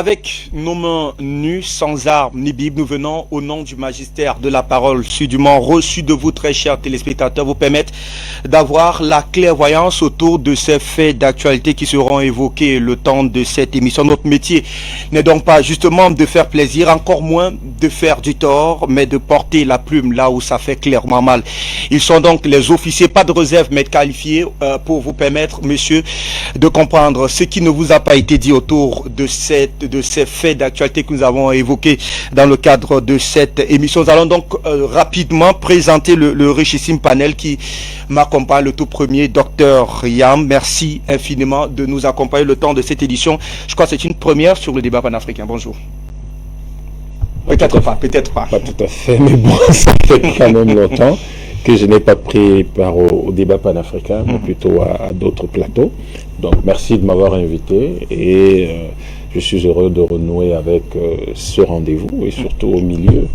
avec nos mains nues, sans armes ni Bible, nous venons au nom du magistère de la parole sûrement reçu de vous, très chers téléspectateurs, vous permettre d'avoir la clairvoyance autour de ces faits d'actualité qui seront évoqués le temps de cette émission. Notre métier n'est donc pas justement de faire plaisir, encore moins de faire du tort, mais de porter la plume là où ça fait clairement mal. Ils sont donc les officiers, pas de réserve, mais qualifiés pour vous permettre, monsieur, de comprendre ce qui ne vous a pas été dit autour de ces faits d'actualité que nous avons évoqués dans le cadre de cette émission. Nous allons donc rapidement présenter le richissime panel qui m'accompagne, le tout premier, Dr Yam. Merci infiniment de nous accompagner le temps de cette édition. Je crois que c'est une première sur le débat panafricain. Bonjour. Peut-être pas. Pas tout à fait, mais bon, ça fait quand même longtemps que je n'ai pas pris part au débat panafricain, mais plutôt à d'autres plateaux. Donc merci de m'avoir invité et je suis heureux de renouer avec ce rendez-vous et surtout au milieu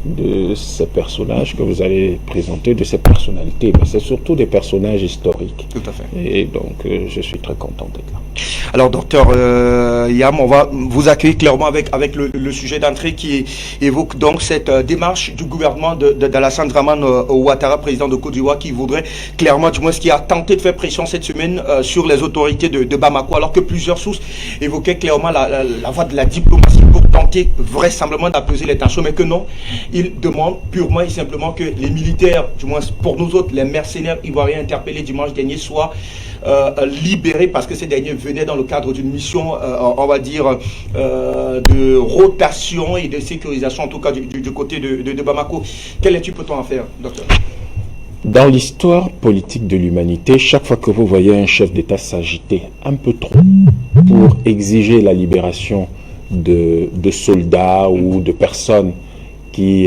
de ces personnages que vous allez présenter, de ces personnalités. Mais c'est surtout des personnages historiques. Tout à fait. Et donc je suis très content d'être là. Alors docteur Yam, on va vous accueillir clairement avec le sujet d'entrée qui évoque donc cette démarche du gouvernement d'Alassane Dramane Ouattara, président de Côte d'Ivoire, qui voudrait clairement, du moins ce qui a tenté de faire pression cette semaine sur les autorités de Bamako, alors que plusieurs sources évoquaient clairement la voie de la diplomatie pour tenter vraisemblablement d'apaiser les tensions, mais que non, il demande purement et simplement que les militaires, du moins pour nous autres, les mercenaires ivoiriens interpellés dimanche dernier soient libérés parce que ces derniers venaient dans le cadre d'une mission, on va dire, de rotation et de sécurisation, en tout cas du côté de Bamako. Quelle lecture peut-on en faire, docteur? Dans l'histoire politique de l'humanité, chaque fois que vous voyez un chef d'État s'agiter un peu trop pour exiger la libération de soldats ou de personnes qui,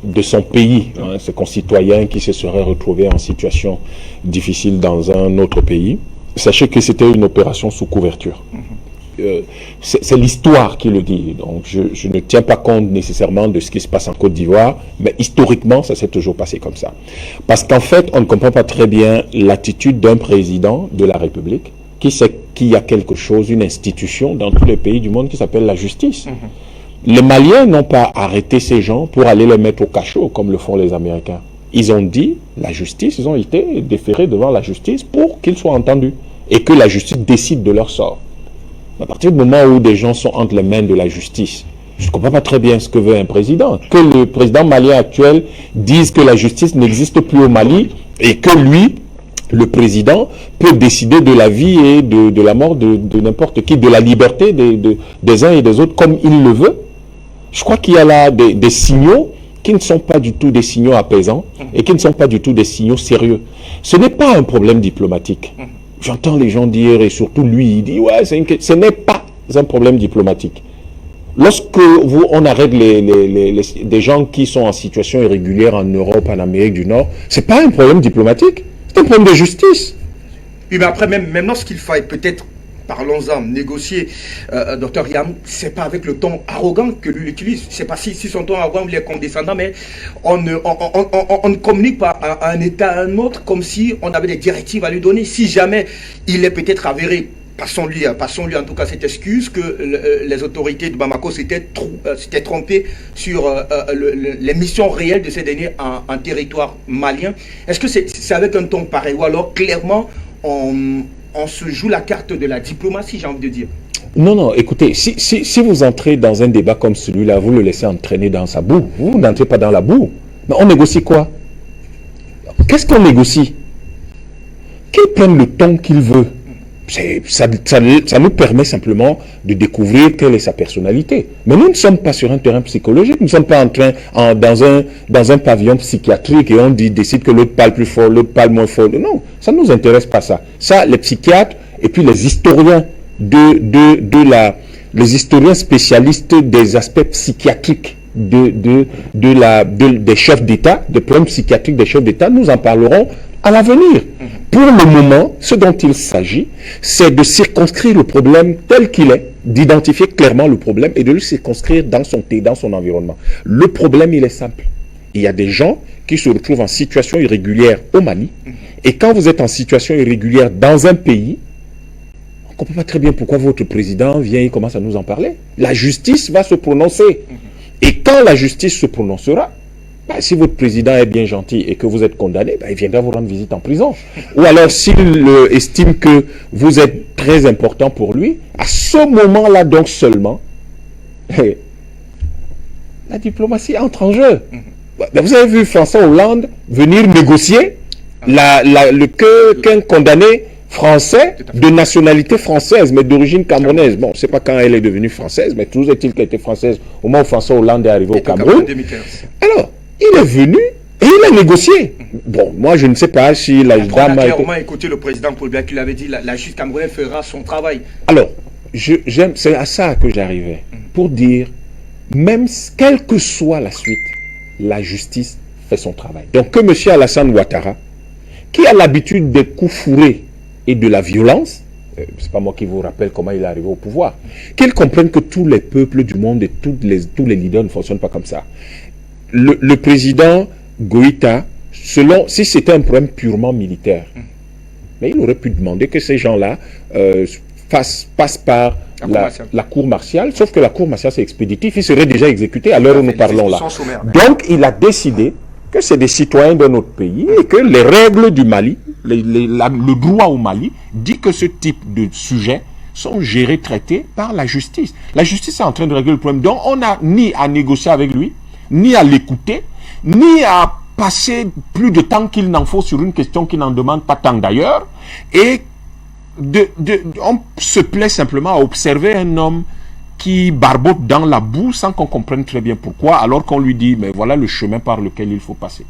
de son pays, ses concitoyens qui se seraient retrouvés en situation difficile dans un autre pays, sachez que c'était une opération sous couverture. C'est l'histoire qui le dit. Donc je ne tiens pas compte nécessairement de ce qui se passe en Côte d'Ivoire, mais historiquement, ça s'est toujours passé comme ça. Parce qu'en fait, on ne comprend pas très bien l'attitude d'un président de la République qui sait qu'il y a quelque chose, une institution dans tous les pays du monde qui s'appelle la justice. Les Maliens n'ont pas arrêté ces gens pour aller les mettre au cachot, comme le font les Américains. Ils ont dit, la justice, ils ont été déférés devant la justice pour qu'ils soient entendus et que la justice décide de leur sort. À partir du moment où des gens sont entre les mains de la justice, je ne comprends pas très bien ce que veut un président. Que le président malien actuel dise que la justice n'existe plus au Mali et que lui, le président, peut décider de la vie et de la mort de n'importe qui, de la liberté des uns et des autres comme il le veut. Je crois qu'il y a là des signaux qui ne sont pas du tout des signaux apaisants et qui ne sont pas du tout des signaux sérieux. Ce n'est pas un problème diplomatique. J'entends les gens dire, et surtout lui, il dit, ouais, ce n'est pas un problème diplomatique. Lorsque on arrête des gens qui sont en situation irrégulière en Europe, en Amérique du Nord, ce n'est pas un problème diplomatique, c'est un problème de justice. Oui, mais après, même lorsqu'il faille peut-être, parlons-en, négocier, docteur Yam, c'est pas avec le ton arrogant que lui l'utilise. Je sais pas si son ton arrogant il est condescendant, mais on ne communique pas à un État à un autre comme si on avait des directives à lui donner. Si jamais il est peut-être avéré, passons-lui en tout cas cette excuse, que les autorités de Bamako s'étaient trompées sur les missions réelles de ces derniers en territoire malien. Est-ce que c'est avec un ton pareil ou alors clairement on se joue la carte de la diplomatie, j'ai envie de dire? Non, écoutez, si vous entrez dans un débat comme celui-là, vous le laissez entraîner dans sa boue. Vous n'entrez pas dans la boue. Mais on négocie quoi? Qu'est-ce qu'on négocie? Qu'il prenne le ton qu'il veut. Ça nous permet simplement de découvrir quelle est sa personnalité. Mais nous ne sommes pas sur un terrain psychologique. Nous ne sommes pas dans un pavillon psychiatrique et on décide que l'autre parle plus fort, l'autre parle moins fort. Non, ça ne nous intéresse pas ça. Ça, les psychiatres et puis les historiens les historiens spécialistes des aspects psychiatriques des chefs d'État, des problèmes psychiatriques des chefs d'État, nous en parlerons à l'avenir. Pour le moment, ce dont il s'agit, c'est de circonscrire le problème tel qu'il est, d'identifier clairement le problème et de le circonscrire dans son environnement. Le problème, il est simple. Il y a des gens qui se retrouvent en situation irrégulière au Mali, et quand vous êtes en situation irrégulière dans un pays, on ne comprend pas très bien pourquoi votre président vient et commence à nous en parler. La justice va se prononcer. Et quand la justice se prononcera, bah, si votre président est bien gentil et que vous êtes condamné, bah, il viendra vous rendre visite en prison. Ou alors, s'il estime que vous êtes très important pour lui, à ce moment-là donc seulement, la diplomatie entre en jeu. Vous avez vu François Hollande venir négocier qu'un condamné français de nationalité française, mais d'origine camerounaise. Bon, je ne sais pas quand elle est devenue française, mais toujours est-il qu'elle était française au moment où François Hollande est arrivé au Cameroun. Alors, il est venu et il a négocié. Bon, moi, je ne sais pas si la dame a clairement écouté le président Paul Biya qui l'avait dit, la justice camerounaise fera son travail. Alors, c'est à ça que j'arrivais, pour dire, même quelle que soit la suite, la justice fait son travail. Donc, que M. Alassane Ouattara, qui a l'habitude des coups fourrés et de la violence, c'est pas moi qui vous rappelle comment il est arrivé au pouvoir, qu'il comprenne que tous les peuples du monde et tous les leaders ne fonctionnent pas comme ça. Le président Goïta, si c'était un problème purement militaire, mais il aurait pu demander que ces gens-là passent par la cour martiale, sauf que la cour martiale c'est expéditif, il serait déjà exécuté à l'heure où nous parlons là. Donc il a décidé que c'est des citoyens de notre pays et que les règles du Mali, le droit au Mali dit que ce type de sujets sont gérés, traités par la justice. La justice est en train de régler le problème. Donc on n'a ni à négocier avec lui, ni à l'écouter, ni à passer plus de temps qu'il n'en faut sur une question qui n'en demande pas tant d'ailleurs. Et on se plaît simplement à observer un homme qui barbote dans la boue sans qu'on comprenne très bien pourquoi, alors qu'on lui dit, mais voilà le chemin par lequel il faut passer.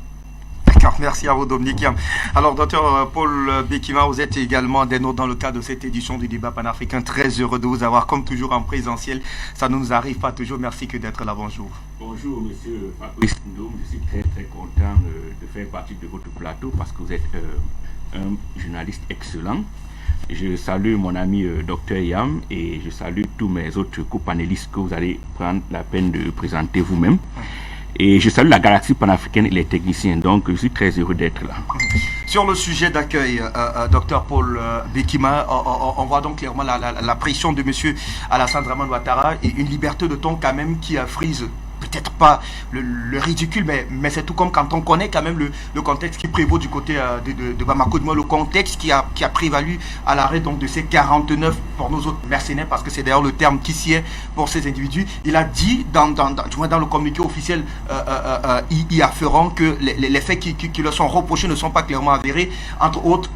D'accord, merci à vous Dominique Yam. Alors docteur Paul Bekima, vous êtes également des nôtres dans le cadre de cette édition du débat panafricain. Très heureux de vous avoir comme toujours en présentiel. Ça ne nous arrive pas toujours. Merci que d'être là. Bonjour. Bonjour monsieur Fabrice Ndoum, je suis très très content de faire partie de votre plateau parce que vous êtes un journaliste excellent. Je salue mon ami Dr Yam et je salue tous mes autres co-panélistes que vous allez prendre la peine de présenter vous-même. Et je salue la galaxie panafricaine et les techniciens, donc je suis très heureux d'être là. Sur le sujet d'accueil, Dr Paul Bekima, on voit donc clairement la pression de M. Alassane Dramane Ouattara et une liberté de ton quand même qui frise peut-être pas le ridicule, mais c'est tout comme quand on connaît quand même le contexte qui prévaut du côté de Bamako, du moins le contexte qui a prévalu à l'arrêt donc de ces 49 pour nos autres mercenaires, parce que c'est d'ailleurs le terme qui s'y est pour ces individus. Il a dit, du moins dans le communiqué officiel y afférent, que les faits qui leur sont reprochés ne sont pas clairement avérés, entre autres,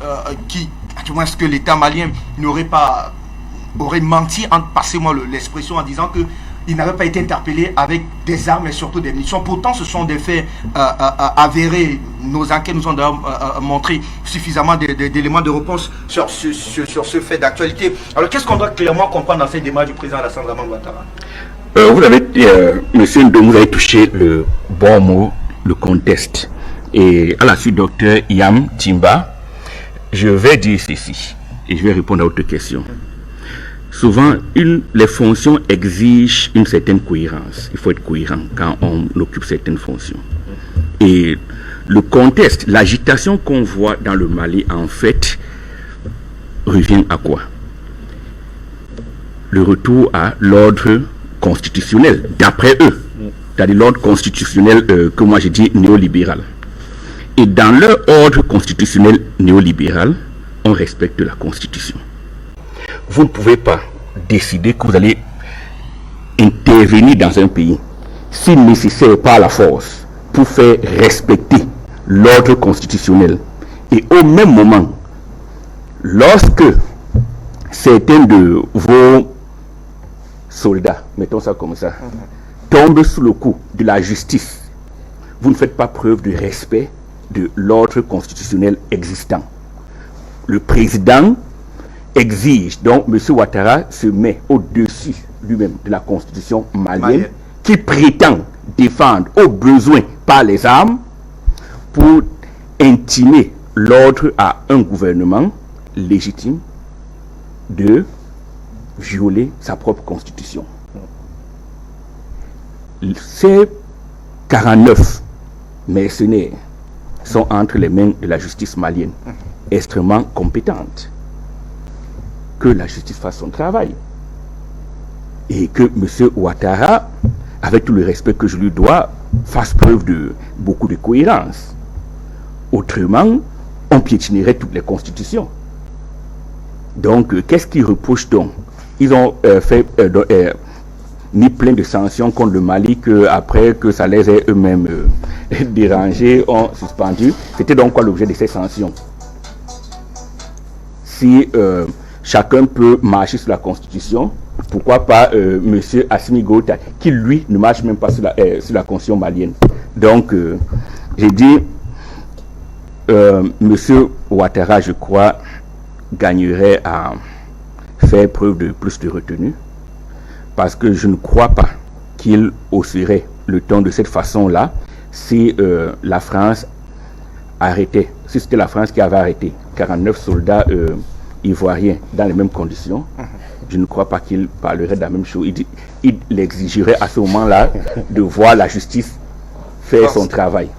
du moins ce que l'État malien aurait menti, passez-moi l'expression, en disant que il n'avait pas été interpellé avec des armes et surtout des munitions. Pourtant, ce sont des faits avérés. Nos enquêtes nous ont montré suffisamment d'éléments de réponse sur ce fait d'actualité. Alors, qu'est-ce qu'on doit clairement comprendre dans cette démarche du président Alassane Dramane Ouattara? Vous avez, monsieur Ndoum, vous avez touché le bon mot, le contexte. Et à la suite, docteur Yam Timba, je vais dire ceci et je vais répondre à votre question. Souvent, les fonctions exigent une certaine cohérence. Il faut être cohérent quand on occupe certaines fonctions. Et le contexte, l'agitation qu'on voit dans le Mali, en fait, revient à quoi? Le retour à l'ordre constitutionnel, d'après eux. C'est-à-dire l'ordre constitutionnel que moi j'ai dit néolibéral. Et dans leur ordre constitutionnel néolibéral, on respecte la Constitution. Vous ne pouvez pas décider que vous allez intervenir dans un pays, si nécessaire par la force, pour faire respecter l'ordre constitutionnel. Et au même moment, lorsque certains de vos soldats, mettons ça comme ça, tombent sous le coup de la justice, vous ne faites pas preuve de respect de l'ordre constitutionnel existant. Le président exige, donc M. Ouattara se met au-dessus lui-même de la constitution malienne qui prétend défendre au besoin par les armes pour intimer l'ordre à un gouvernement légitime de violer sa propre constitution. Ces 49 mercenaires sont entre les mains de la justice malienne, extrêmement compétente. que la justice fasse son travail. Et que M. Ouattara, avec tout le respect que je lui dois, fasse preuve de beaucoup de cohérence. Autrement, on piétinerait toutes les constitutions. Donc, qu'est-ce qu'ils reprochent donc? Ils ont mis plein de sanctions contre le Mali que, après que ça les ait eux-mêmes dérangés, ont suspendu. C'était donc quoi l'objet de ces sanctions? Si chacun peut marcher sur la Constitution, pourquoi pas M. Assimi Goïta, qui lui ne marche même pas sur la Constitution malienne. Donc, j'ai dit, M. Ouattara, je crois, gagnerait à faire preuve de plus de retenue, parce que je ne crois pas qu'il hausserait le ton de cette façon-là si la France arrêtait, si c'était la France qui avait arrêté 49 soldats ivoiriens dans les mêmes conditions. Je ne crois pas qu'il parlerait de la même chose. Il exigerait à ce moment-là de voir la justice faire son travail.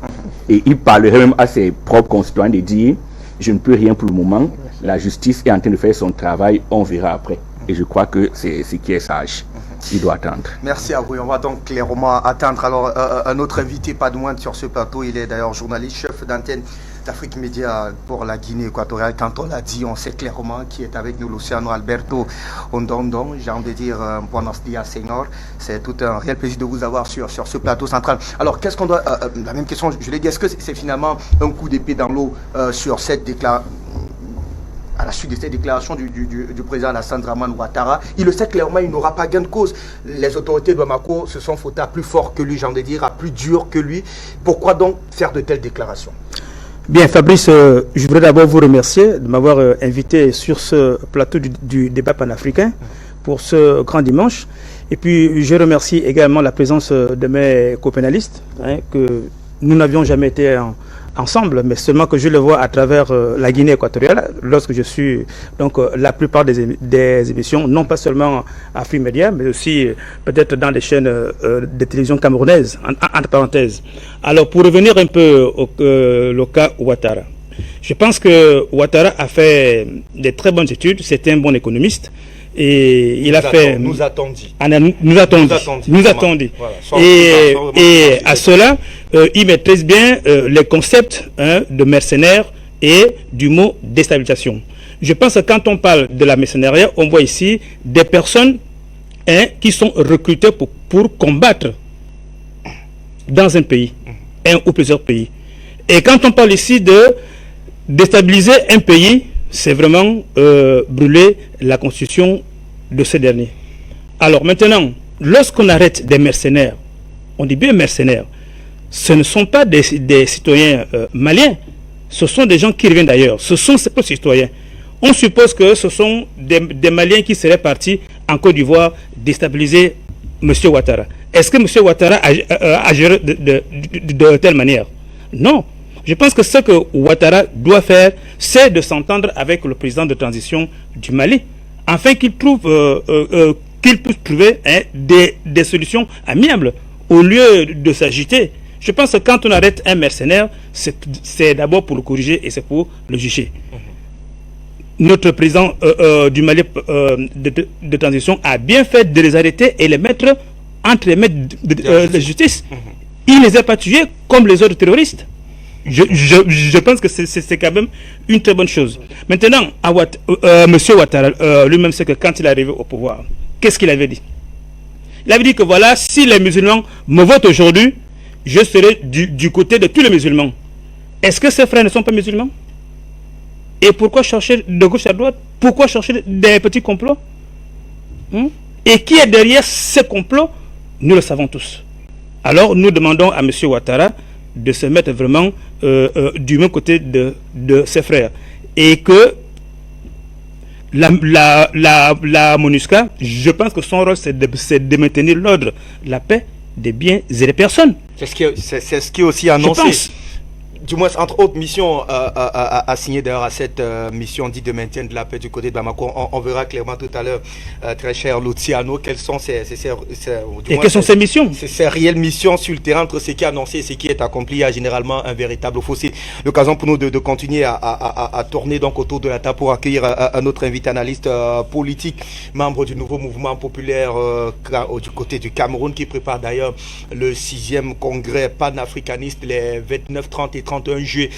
Et il parlerait même à ses propres concitoyens de dire: je ne peux rien pour le moment, la justice est en train de faire son travail, on verra après. Et je crois que c'est ce qui est sage. Il doit attendre. Merci à vous. On va donc clairement attendre. Alors, un autre invité, pas de moins sur ce plateau, il est d'ailleurs journaliste, chef d'antenne d'Afrique Média pour la Guinée équatoriale. Quand on l'a dit, on sait clairement qui est avec nous, Luciano Alberto Ondondon. J'ai envie de dire, buenos dias, Senor. C'est tout un réel plaisir de vous avoir sur ce plateau central. Alors, qu'est-ce qu'on doit. La même question, je l'ai dit, est-ce que c'est finalement un coup d'épée dans l'eau sur cette déclaration? À la suite de cette déclaration du président Alassane Dramane Ouattara, il le sait clairement, il n'aura pas gain de cause. Les autorités de Bamako se sont foutues à plus fort que lui, j'ai envie de dire, à plus dur que lui. Pourquoi donc faire de telles déclarations? Bien, Fabrice, je voudrais d'abord vous remercier de m'avoir invité sur ce plateau du débat panafricain pour ce grand dimanche. Et puis, je remercie également la présence de mes copénalistes, que nous n'avions jamais été ensemble, mais seulement que je le vois à travers la Guinée équatoriale, lorsque je suis donc la plupart des émissions, non pas seulement à Free Media, mais aussi peut-être dans les chaînes de télévision camerounaises, entre parenthèses. Alors, pour revenir un peu au cas Ouattara, je pense que Ouattara a fait des très bonnes études, c'était un bon économiste. Et il a fait. Nous attendit. Nous attendit. Voilà. Et à cela, il maîtrise bien les concepts de mercenaires et du mot déstabilisation. Je pense que quand on parle de la mercenariat, on voit ici des personnes qui sont recrutées pour combattre dans un pays, un ou plusieurs pays. Et quand on parle ici de déstabiliser un pays, c'est vraiment brûler la constitution de ce dernier. Alors maintenant, lorsqu'on arrête des mercenaires, on dit bien mercenaires, ce ne sont pas des citoyens maliens, ce sont des gens qui reviennent d'ailleurs, ce sont ces citoyens. On suppose que ce sont des Maliens qui seraient partis en Côte d'Ivoire déstabiliser M. Ouattara. Est-ce que M. Ouattara a géré de telle manière? Non. Je pense que ce que Ouattara doit faire, c'est de s'entendre avec le président de transition du Mali, afin qu'il puisse trouver des solutions amiables, au lieu de s'agiter. Je pense que quand on arrête un mercenaire, c'est d'abord pour le corriger et c'est pour le juger. Notre président du Mali de transition a bien fait de les arrêter et les mettre entre les mains de justice. Il ne les a pas tués comme les autres terroristes. Je pense que c'est quand même une très bonne chose. Maintenant, M. Ouattara lui-même sait que quand il est arrivé au pouvoir, qu'est-ce qu'il avait dit? Il avait dit que voilà, si les musulmans me votent aujourd'hui, je serai du côté de tous les musulmans. Est-ce que ses frères ne sont pas musulmans? Et pourquoi chercher de gauche à droite? Pourquoi chercher des petits complots? Et qui est derrière ces complots? Nous le savons tous. Alors nous demandons à M. Ouattara de se mettre vraiment du même côté de ses frères. Et que la MONUSCA, je pense que son rôle, c'est de maintenir l'ordre, la paix des biens et des personnes. C'est ce qui est aussi annoncé. du moins entre autres missions assignées d'ailleurs à cette mission dite de maintien de la paix du côté de Bamako. On verra clairement tout à l'heure, très cher Luciano, quelles sont ces missions, ces réelles missions sur le terrain entre ce qui est annoncé et ce qui est accompli. Il y a généralement un véritable fossé. L'occasion pour nous de continuer à tourner donc autour de la table pour accueillir un autre invité analyste politique, membre du nouveau mouvement populaire du côté du Cameroun, qui prépare d'ailleurs le 6e congrès panafricaniste les 29, 30 et 31 juillet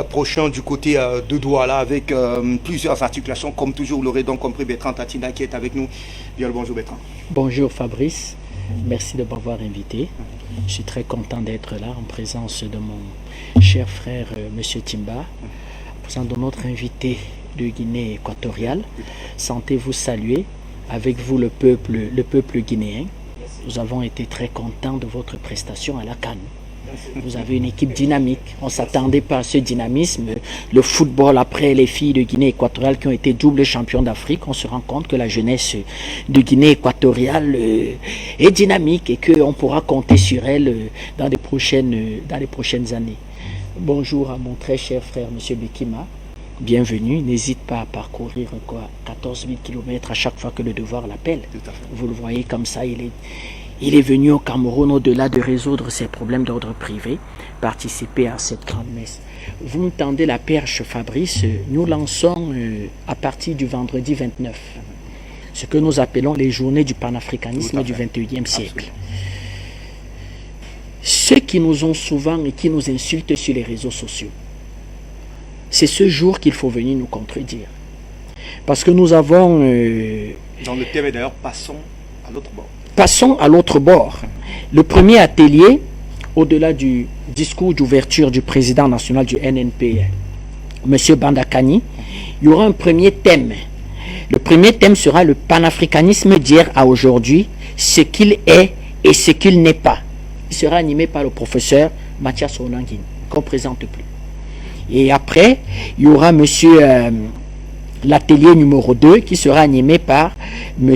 prochains du côté de Douala, avec plusieurs articulations, comme toujours. Vous l'aurez donc compris, Bertrand Tatina qui est avec nous. Bien le bonjour Bertrand. Bonjour Fabrice, merci de m'avoir invité. Je suis très content d'être là en présence de mon cher frère Monsieur Timba, en présence de notre invité de Guinée équatoriale. Sentez-vous saluer, avec vous le peuple guinéen. Nous avons été très contents de votre prestation à la CAN. Vous avez une équipe dynamique. On ne s'attendait pas à ce dynamisme. Le football, après les filles de Guinée équatoriale qui ont été doubles champions d'Afrique, on se rend compte que la jeunesse de Guinée équatoriale est dynamique et qu'on pourra compter sur elle dans les prochaines années. Bonjour à mon très cher frère M. Bekima. Bienvenue. N'hésite pas à parcourir 14 000 km à chaque fois que le devoir l'appelle. Vous le voyez comme ça, il est venu au Cameroun, au-delà de résoudre ses problèmes d'ordre privé, participer à cette grande messe. Vous me tendez la perche, Fabrice. Nous lançons à partir du vendredi 29 ce que nous appelons les journées du panafricanisme du 21e siècle. Ceux qui nous ont souvent et qui nous insultent sur les réseaux sociaux, c'est ce jour qu'il faut venir nous contredire. Parce que nous avons... Dans le thème d'ailleurs, passons à l'autre bord. Passons à l'autre bord. Le premier atelier, au-delà du discours d'ouverture du président national du NNP, M. Bandakani, il y aura un premier thème. Le premier thème sera le panafricanisme d'hier à aujourd'hui, ce qu'il est et ce qu'il n'est pas. Il sera animé par le professeur Mathias Onanguine, qu'on ne présente plus. Et après, il y aura l'atelier numéro 2 qui sera animé par M.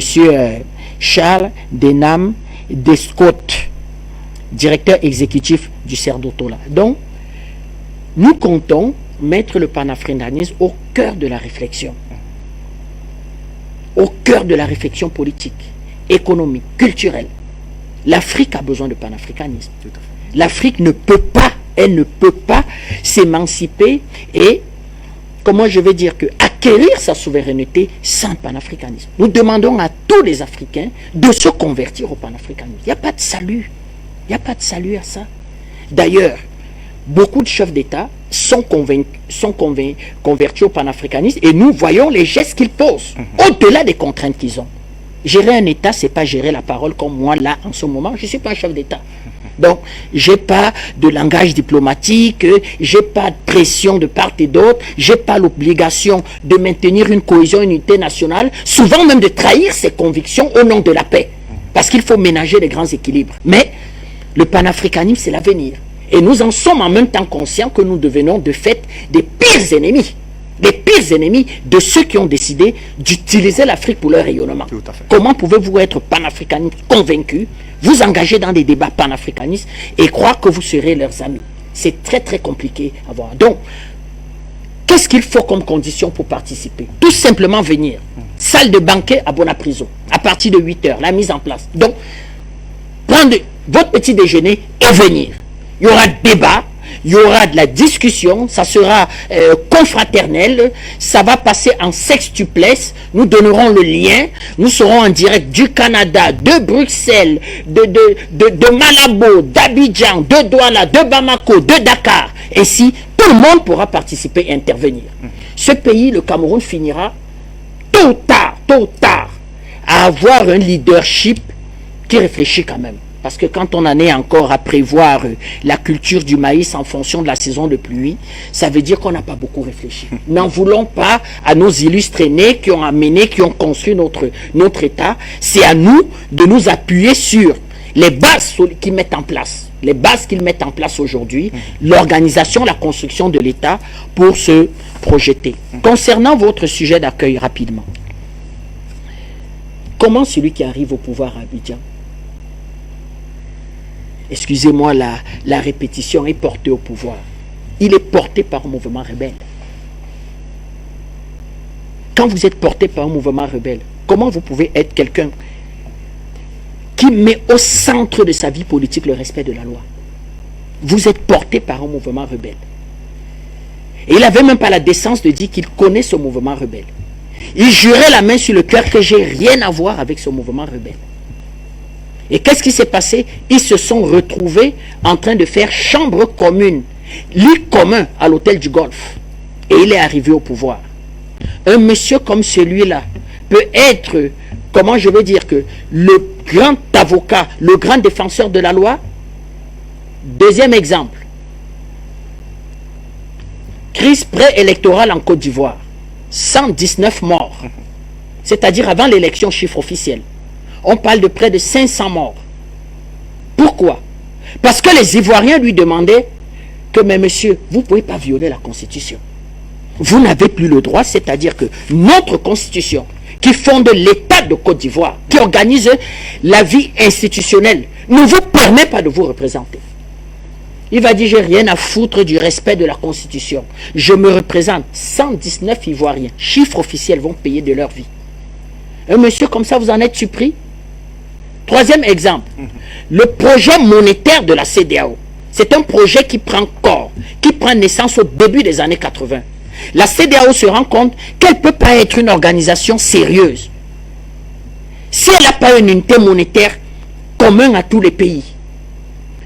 Charles Denham Descott, directeur exécutif du CERDOTOLA. Donc, nous comptons mettre le panafricanisme au cœur de la réflexion. Au cœur de la réflexion politique, économique, culturelle. L'Afrique a besoin de panafricanisme. L'Afrique ne peut pas, elle ne peut pas s'émanciper et, comment je vais dire, acquérir sa souveraineté sans panafricanisme. Nous demandons à tous les Africains de se convertir au panafricanisme. Il n'y a pas de salut. Il n'y a pas de salut à ça. D'ailleurs, beaucoup de chefs d'État sont convertis au panafricanisme et nous voyons les gestes qu'ils posent, au-delà des contraintes qu'ils ont. Gérer un État, ce n'est pas gérer la parole comme moi, là, en ce moment. Je ne suis pas un chef d'État. Donc, je n'ai pas de langage diplomatique, je n'ai pas de pression de part et d'autre, je n'ai pas l'obligation de maintenir une cohésion, une unité nationale, souvent même de trahir ses convictions au nom de la paix. Parce qu'il faut ménager les grands équilibres. Mais le panafricanisme, c'est l'avenir. Et nous en sommes en même temps conscients que nous devenons de fait des pires ennemis. Les pires ennemis de ceux qui ont décidé d'utiliser l'Afrique pour leur rayonnement. Comment pouvez-vous être panafricaniste convaincu, vous engager dans des débats panafricanistes et croire que vous serez leurs amis? C'est très très compliqué à voir. Donc, qu'est-ce qu'il faut comme condition pour participer? Tout simplement venir. Salle de banquet à Bonapriso, à partir de 8h, la mise en place. Donc, prendre votre petit déjeuner et venir. Il y aura débat. Il y aura de la discussion, ça sera confraternel, ça va passer en sextuplesse, nous donnerons le lien, nous serons en direct du Canada, de Bruxelles, de Malabo, d'Abidjan, de Douala, de Bamako, de Dakar. Ainsi, tout le monde pourra participer et intervenir. Ce pays, le Cameroun, finira tôt ou tard, à avoir un leadership qui réfléchit quand même. Parce que quand on en est encore à prévoir la culture du maïs en fonction de la saison de pluie, ça veut dire qu'on n'a pas beaucoup réfléchi. N'en voulons pas à nos illustres aînés qui ont amené, qui ont construit notre État. C'est à nous de nous appuyer sur les bases qu'ils mettent en place. Les bases qu'ils mettent en place aujourd'hui, l'organisation, la construction de l'État pour se projeter. Concernant votre sujet d'accueil rapidement, comment celui qui arrive au pouvoir à Abidjan, excusez-moi, la répétition, est portée au pouvoir? il est porté par un mouvement rebelle. Quand vous êtes porté par un mouvement rebelle, comment vous pouvez être quelqu'un qui met au centre de sa vie politique le respect de la loi? Vous êtes porté par un mouvement rebelle. Et il n'avait même pas la décence de dire qu'il connaît ce mouvement rebelle. Il jurait la main sur le cœur que j'ai rien à voir avec ce mouvement rebelle. Et qu'est-ce qui s'est passé? Ils se sont retrouvés en train de faire chambre commune, lit commun à l'hôtel du Golfe. Et il est arrivé au pouvoir. Un monsieur comme celui-là peut être, comment je veux dire, que le grand avocat, le grand défenseur de la loi. Deuxième exemple, crise préélectorale en Côte d'Ivoire, 119 morts, c'est-à-dire avant l'élection, chiffre officiel. On parle de près de 500 morts. Pourquoi? Parce que les Ivoiriens lui demandaient que, mais monsieur, vous ne pouvez pas violer la Constitution. Vous n'avez plus le droit, c'est-à-dire que notre Constitution, qui fonde l'État de Côte d'Ivoire, qui organise la vie institutionnelle, ne vous permet pas de vous représenter. Il va dire, j'ai rien à foutre du respect de la Constitution. Je me représente. 119 Ivoiriens, chiffre officiel, vont payer de leur vie. Un monsieur comme ça, vous en êtes surpris? Troisième exemple, le projet monétaire de la CEDEAO. C'est un projet qui prend corps, qui prend naissance au début des années 80. La CEDEAO se rend compte qu'elle ne peut pas être une organisation sérieuse si elle n'a pas une unité monétaire commune à tous les pays.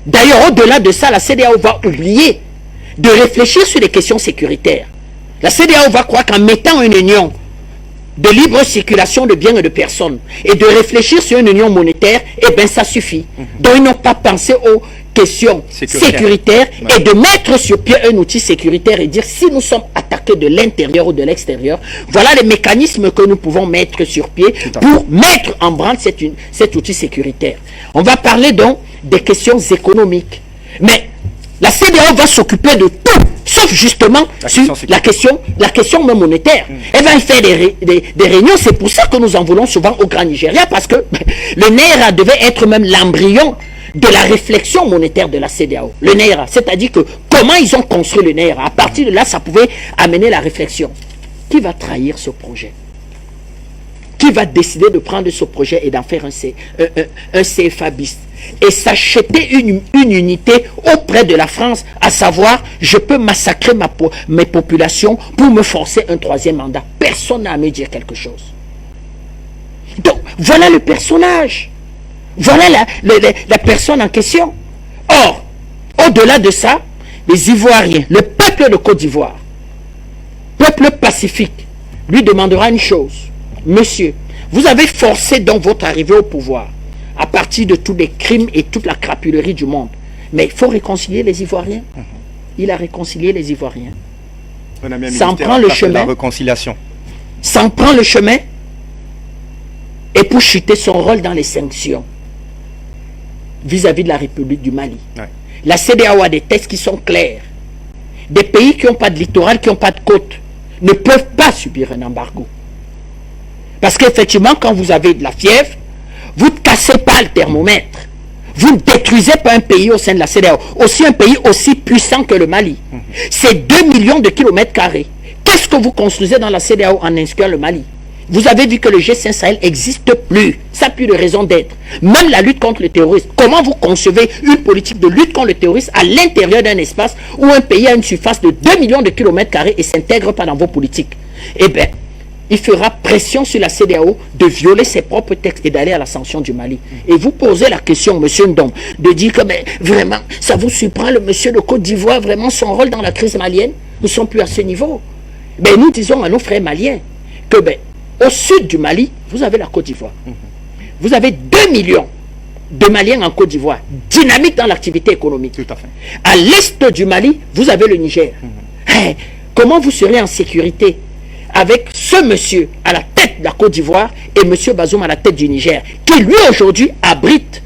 D'ailleurs, au-delà de ça, la CEDEAO va oublier de réfléchir sur les questions sécuritaires. La CEDEAO va croire qu'en mettant une union de libre circulation de biens et de personnes et de réfléchir sur une union monétaire, eh bien ça suffit. Donc ils n'ont pas pensé aux questions sécuritaires et de mettre sur pied un outil sécuritaire et dire si nous sommes attaqués de l'intérieur ou de l'extérieur, voilà les mécanismes que nous pouvons mettre sur pied pour mettre en branle cet outil sécuritaire. On va parler donc des questions économiques. Mais la CEDEAO va s'occuper de tout, sauf justement la question même monétaire. Elle va y faire des réunions. C'est pour ça que nous en voulons souvent au Grand Nigeria, parce que le Naira devait être même l'embryon de la réflexion monétaire de la CEDEAO. Le Naira, c'est-à-dire que comment ils ont construit le Naira. À partir de là, ça pouvait amener la réflexion. Qui va trahir ce projet? Qui va décider de prendre ce projet et d'en faire un CFA bis et s'acheter une unité auprès de la France, à savoir, je peux massacrer mes populations pour me forcer un troisième mandat. Personne n'a à me dire quelque chose. Donc, voilà le personnage. Voilà la personne en question. Or, au-delà de ça, les Ivoiriens, le peuple de Côte d'Ivoire, peuple pacifique, lui demandera une chose. Monsieur, vous avez forcé donc votre arrivée au pouvoir à partir de tous les crimes et toute la crapulerie du monde. Mais il faut réconcilier les Ivoiriens. Il a réconcilié les Ivoiriens. Ça en prend le chemin. La réconciliation. Ça en prend le chemin. Et pour chuter son rôle dans les sanctions vis-à-vis de la République du Mali. Ouais. La CEDEAO a des textes qui sont clairs. Des pays qui n'ont pas de littoral, qui n'ont pas de côte, ne peuvent pas subir un embargo. Parce qu'effectivement, quand vous avez de la fièvre, vous ne cassez pas le thermomètre. Vous ne détruisez pas un pays au sein de la CEDEAO. Aussi un pays aussi puissant que le Mali. C'est 2 millions de kilomètres carrés. Qu'est-ce que vous construisez dans la CEDEAO en incluant le Mali? Vous avez vu que le G5 Sahel n'existe plus. Ça n'a plus de raison d'être. Même la lutte contre le terrorisme. Comment vous concevez une politique de lutte contre le terrorisme à l'intérieur d'un espace où un pays a une surface de 2 millions de kilomètres carrés et ne s'intègre pas dans vos politiques? Eh bien, il fera pression sur la CEDEAO de violer ses propres textes et d'aller à la sanction du Mali. Et vous posez la question, monsieur Ndom, de dire que mais, vraiment, ça vous surprend le monsieur de Côte d'Ivoire, vraiment son rôle dans la crise malienne? Nous ne sommes plus à ce niveau. Ben, nous disons à nos frères maliens que ben, au sud du Mali, vous avez la Côte d'Ivoire. Vous avez 2 millions de Maliens en Côte d'Ivoire, dynamiques dans l'activité économique. Tout à fait. À l'est du Mali, vous avez le Niger. Hey, comment vous serez en sécurité avec ce monsieur à la tête de la Côte d'Ivoire et monsieur Bazoum à la tête du Niger, qui lui aujourd'hui abrite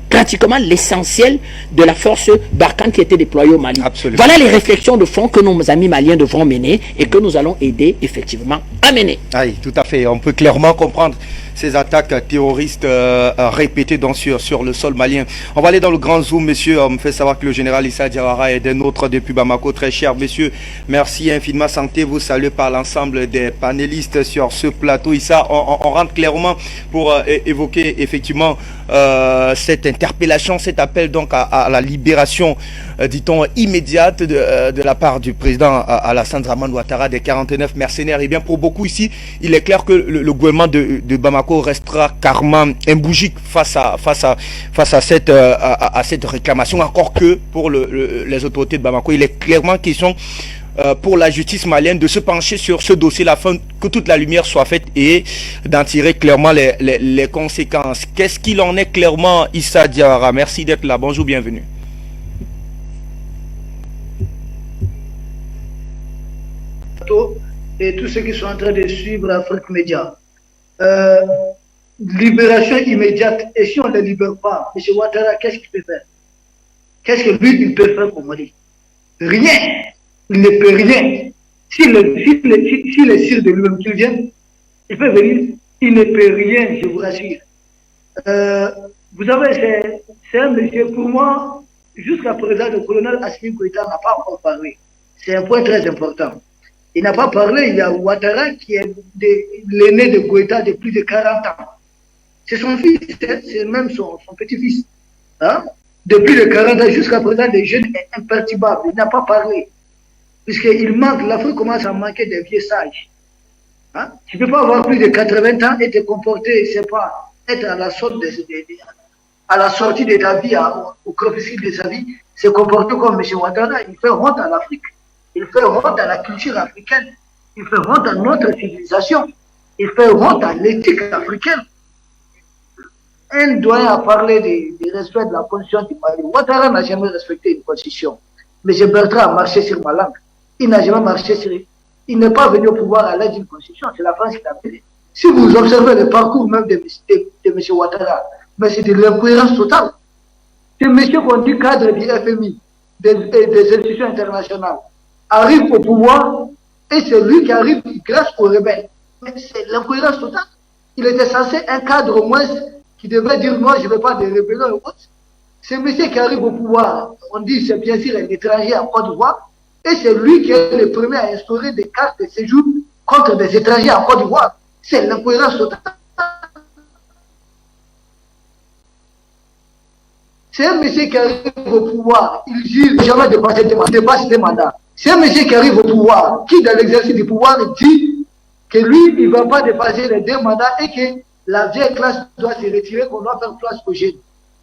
pratiquement l'essentiel de la force Barkhane qui était déployée au Mali. Absolument. Voilà les réflexions de fond que nos amis maliens devront mener et que nous allons aider effectivement à mener. Oui, tout à fait. On peut clairement comprendre ces attaques terroristes répétées sur le sol malien. On va aller dans le grand zoom, messieurs. On me fait savoir que le général Issa Diawara est d'un autre depuis Bamako. Très cher, messieurs. Merci infiniment. Sentez-vous salué par l'ensemble des panélistes sur ce plateau. Issa, on rentre clairement pour évoquer effectivement cette interpellation, cet appel donc à la libération, dit-on, immédiate de la part du président Alassane Dramane Ouattara des 49 mercenaires. Et bien pour beaucoup ici, il est clair que le gouvernement de Bamako restera carrément imbougique face à cette réclamation, encore que pour les autorités de Bamako, il est clairement question pour la justice malienne de se pencher sur ce dossier afin que toute la lumière soit faite et d'en tirer clairement les conséquences. Qu'est-ce qu'il en est clairement, Issa Diawara? Merci d'être là. Bonjour, bienvenue. Et tous ceux qui sont en train de suivre Afrique Média. Libération immédiate. Et si on ne le libère pas, M. Ouattara, qu'est-ce qu'il peut faire? Qu'est-ce que lui, il peut faire pour Mali? Rien. Il ne peut rien. S'il est sûr de lui-même qu'il vient, il peut venir. Il ne peut rien, je vous rassure. Vous savez, c'est un monsieur, pour moi, jusqu'à présent, le colonel Assimi Goïta n'a pas encore parlé. C'est un point très important. Il n'a pas parlé, il y a Ouattara qui est l'aîné de Goïta de plus de 40 ans. C'est son fils, c'est même son petit-fils. Hein? Depuis les 40 ans jusqu'à présent, le jeune est imperturbable. Il n'a pas parlé. Puisqu'il manque, l'Afrique commence à manquer des vieux sages. Hein? Tu ne peux pas avoir plus de 80 ans et te comporter, c'est pas être à la sortie de ta vie, au crépuscule de sa vie, se comporter comme M. Ouattara. Il fait honte à l'Afrique. Il fait honte à la culture africaine. Il fait honte à notre civilisation. Il fait honte à l'éthique africaine. Un doyen a parlé du respect de la constitution du Mali. Ouattara n'a jamais respecté une constitution. M. Bertrand a marché sur ma langue. Il n'a jamais marché sur... Il n'est pas venu au pouvoir à l'aide d'une constitution. C'est la France qui l'a appelé. Si vous observez le parcours même de M. Ouattara, mais c'est de l'incohérence totale. Ce monsieur qu'on dit cadre du FMI, des institutions internationales, arrive au pouvoir et c'est lui qui arrive grâce aux rebelles. Mais c'est l'incohérence totale. Il était censé un cadre au moins qui devait dire non, je ne veux pas de rébellion et autres. C'est monsieur qui arrive au pouvoir, on dit c'est bien sûr un étranger en Côte d'Ivoire, et c'est lui qui est le premier à instaurer des cartes de séjour contre des étrangers en Côte d'Ivoire. C'est l'incohérence totale. C'est un monsieur qui arrive au pouvoir, il jure jamais dépasser des mandats. C'est un monsieur qui arrive au pouvoir, qui dans l'exercice du pouvoir dit que lui, il ne va pas dépasser les 2 mandats et que la vieille classe doit se retirer, qu'on doit faire place aux jeunes.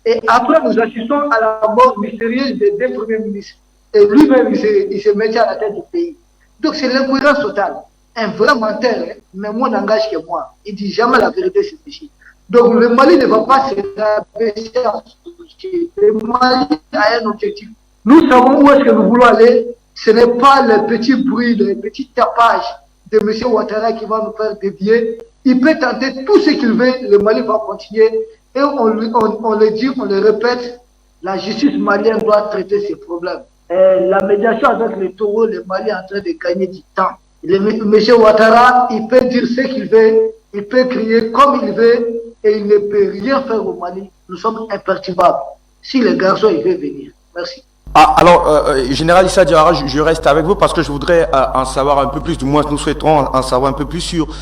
Et après, nous assistons à la mort mystérieuse des 2 premiers ministres. Et lui-même, il se mettait à la tête du pays. Donc c'est l'incohérence totale. Un vrai menteur, hein, mais moins n'engage que moi. Il ne dit jamais la vérité sur ici. Donc le Mali ne va pas se rabaisser en souci. Le Mali a un objectif. Nous savons où est-ce que nous voulons aller. Ce n'est pas les petits bruits, les petits tapages de M. Ouattara qui va nous faire dévier. Il peut tenter tout ce qu'il veut, le Mali va continuer. Et on le dit, on le répète, la justice malienne doit traiter ces problèmes. La médiation avec le taureau, le Mali est en train de gagner du temps. M. Ouattara, il peut dire ce qu'il veut, il peut crier comme il veut, et il ne peut rien faire au Mali. Nous sommes imperturbables. Si les garçons, ils veulent venir. Merci. Ah, alors, Général Issa Diawara, je reste avec vous parce que je voudrais en savoir un peu plus, du moins nous souhaiterons en savoir un peu plus sur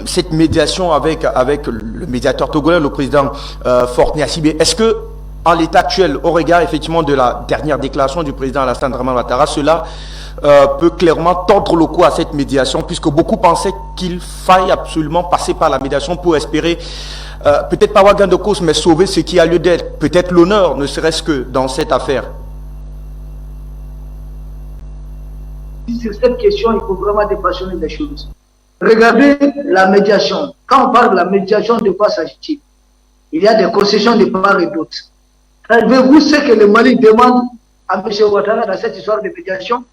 cette médiation avec le médiateur togolais, le président Fortni Assibé. Est-ce que, en l'état actuel, au regard effectivement de la dernière déclaration du président Alassane Dramane Ouattara, cela peut clairement tordre le cou à cette médiation, puisque beaucoup pensaient qu'il faille absolument passer par la médiation pour espérer peut-être pas avoir gain de cause, mais sauver ce qui a lieu d'être, peut-être l'honneur, ne serait-ce que dans cette affaire. Sur cette question, il faut vraiment dépassionner les choses. Regardez la médiation. Quand on parle de la médiation, de quoi s'agit-il? Il y a des concessions de part et d'autre. Savez-vous ce que le Mali demande à M. Ouattara dans cette histoire de médiation?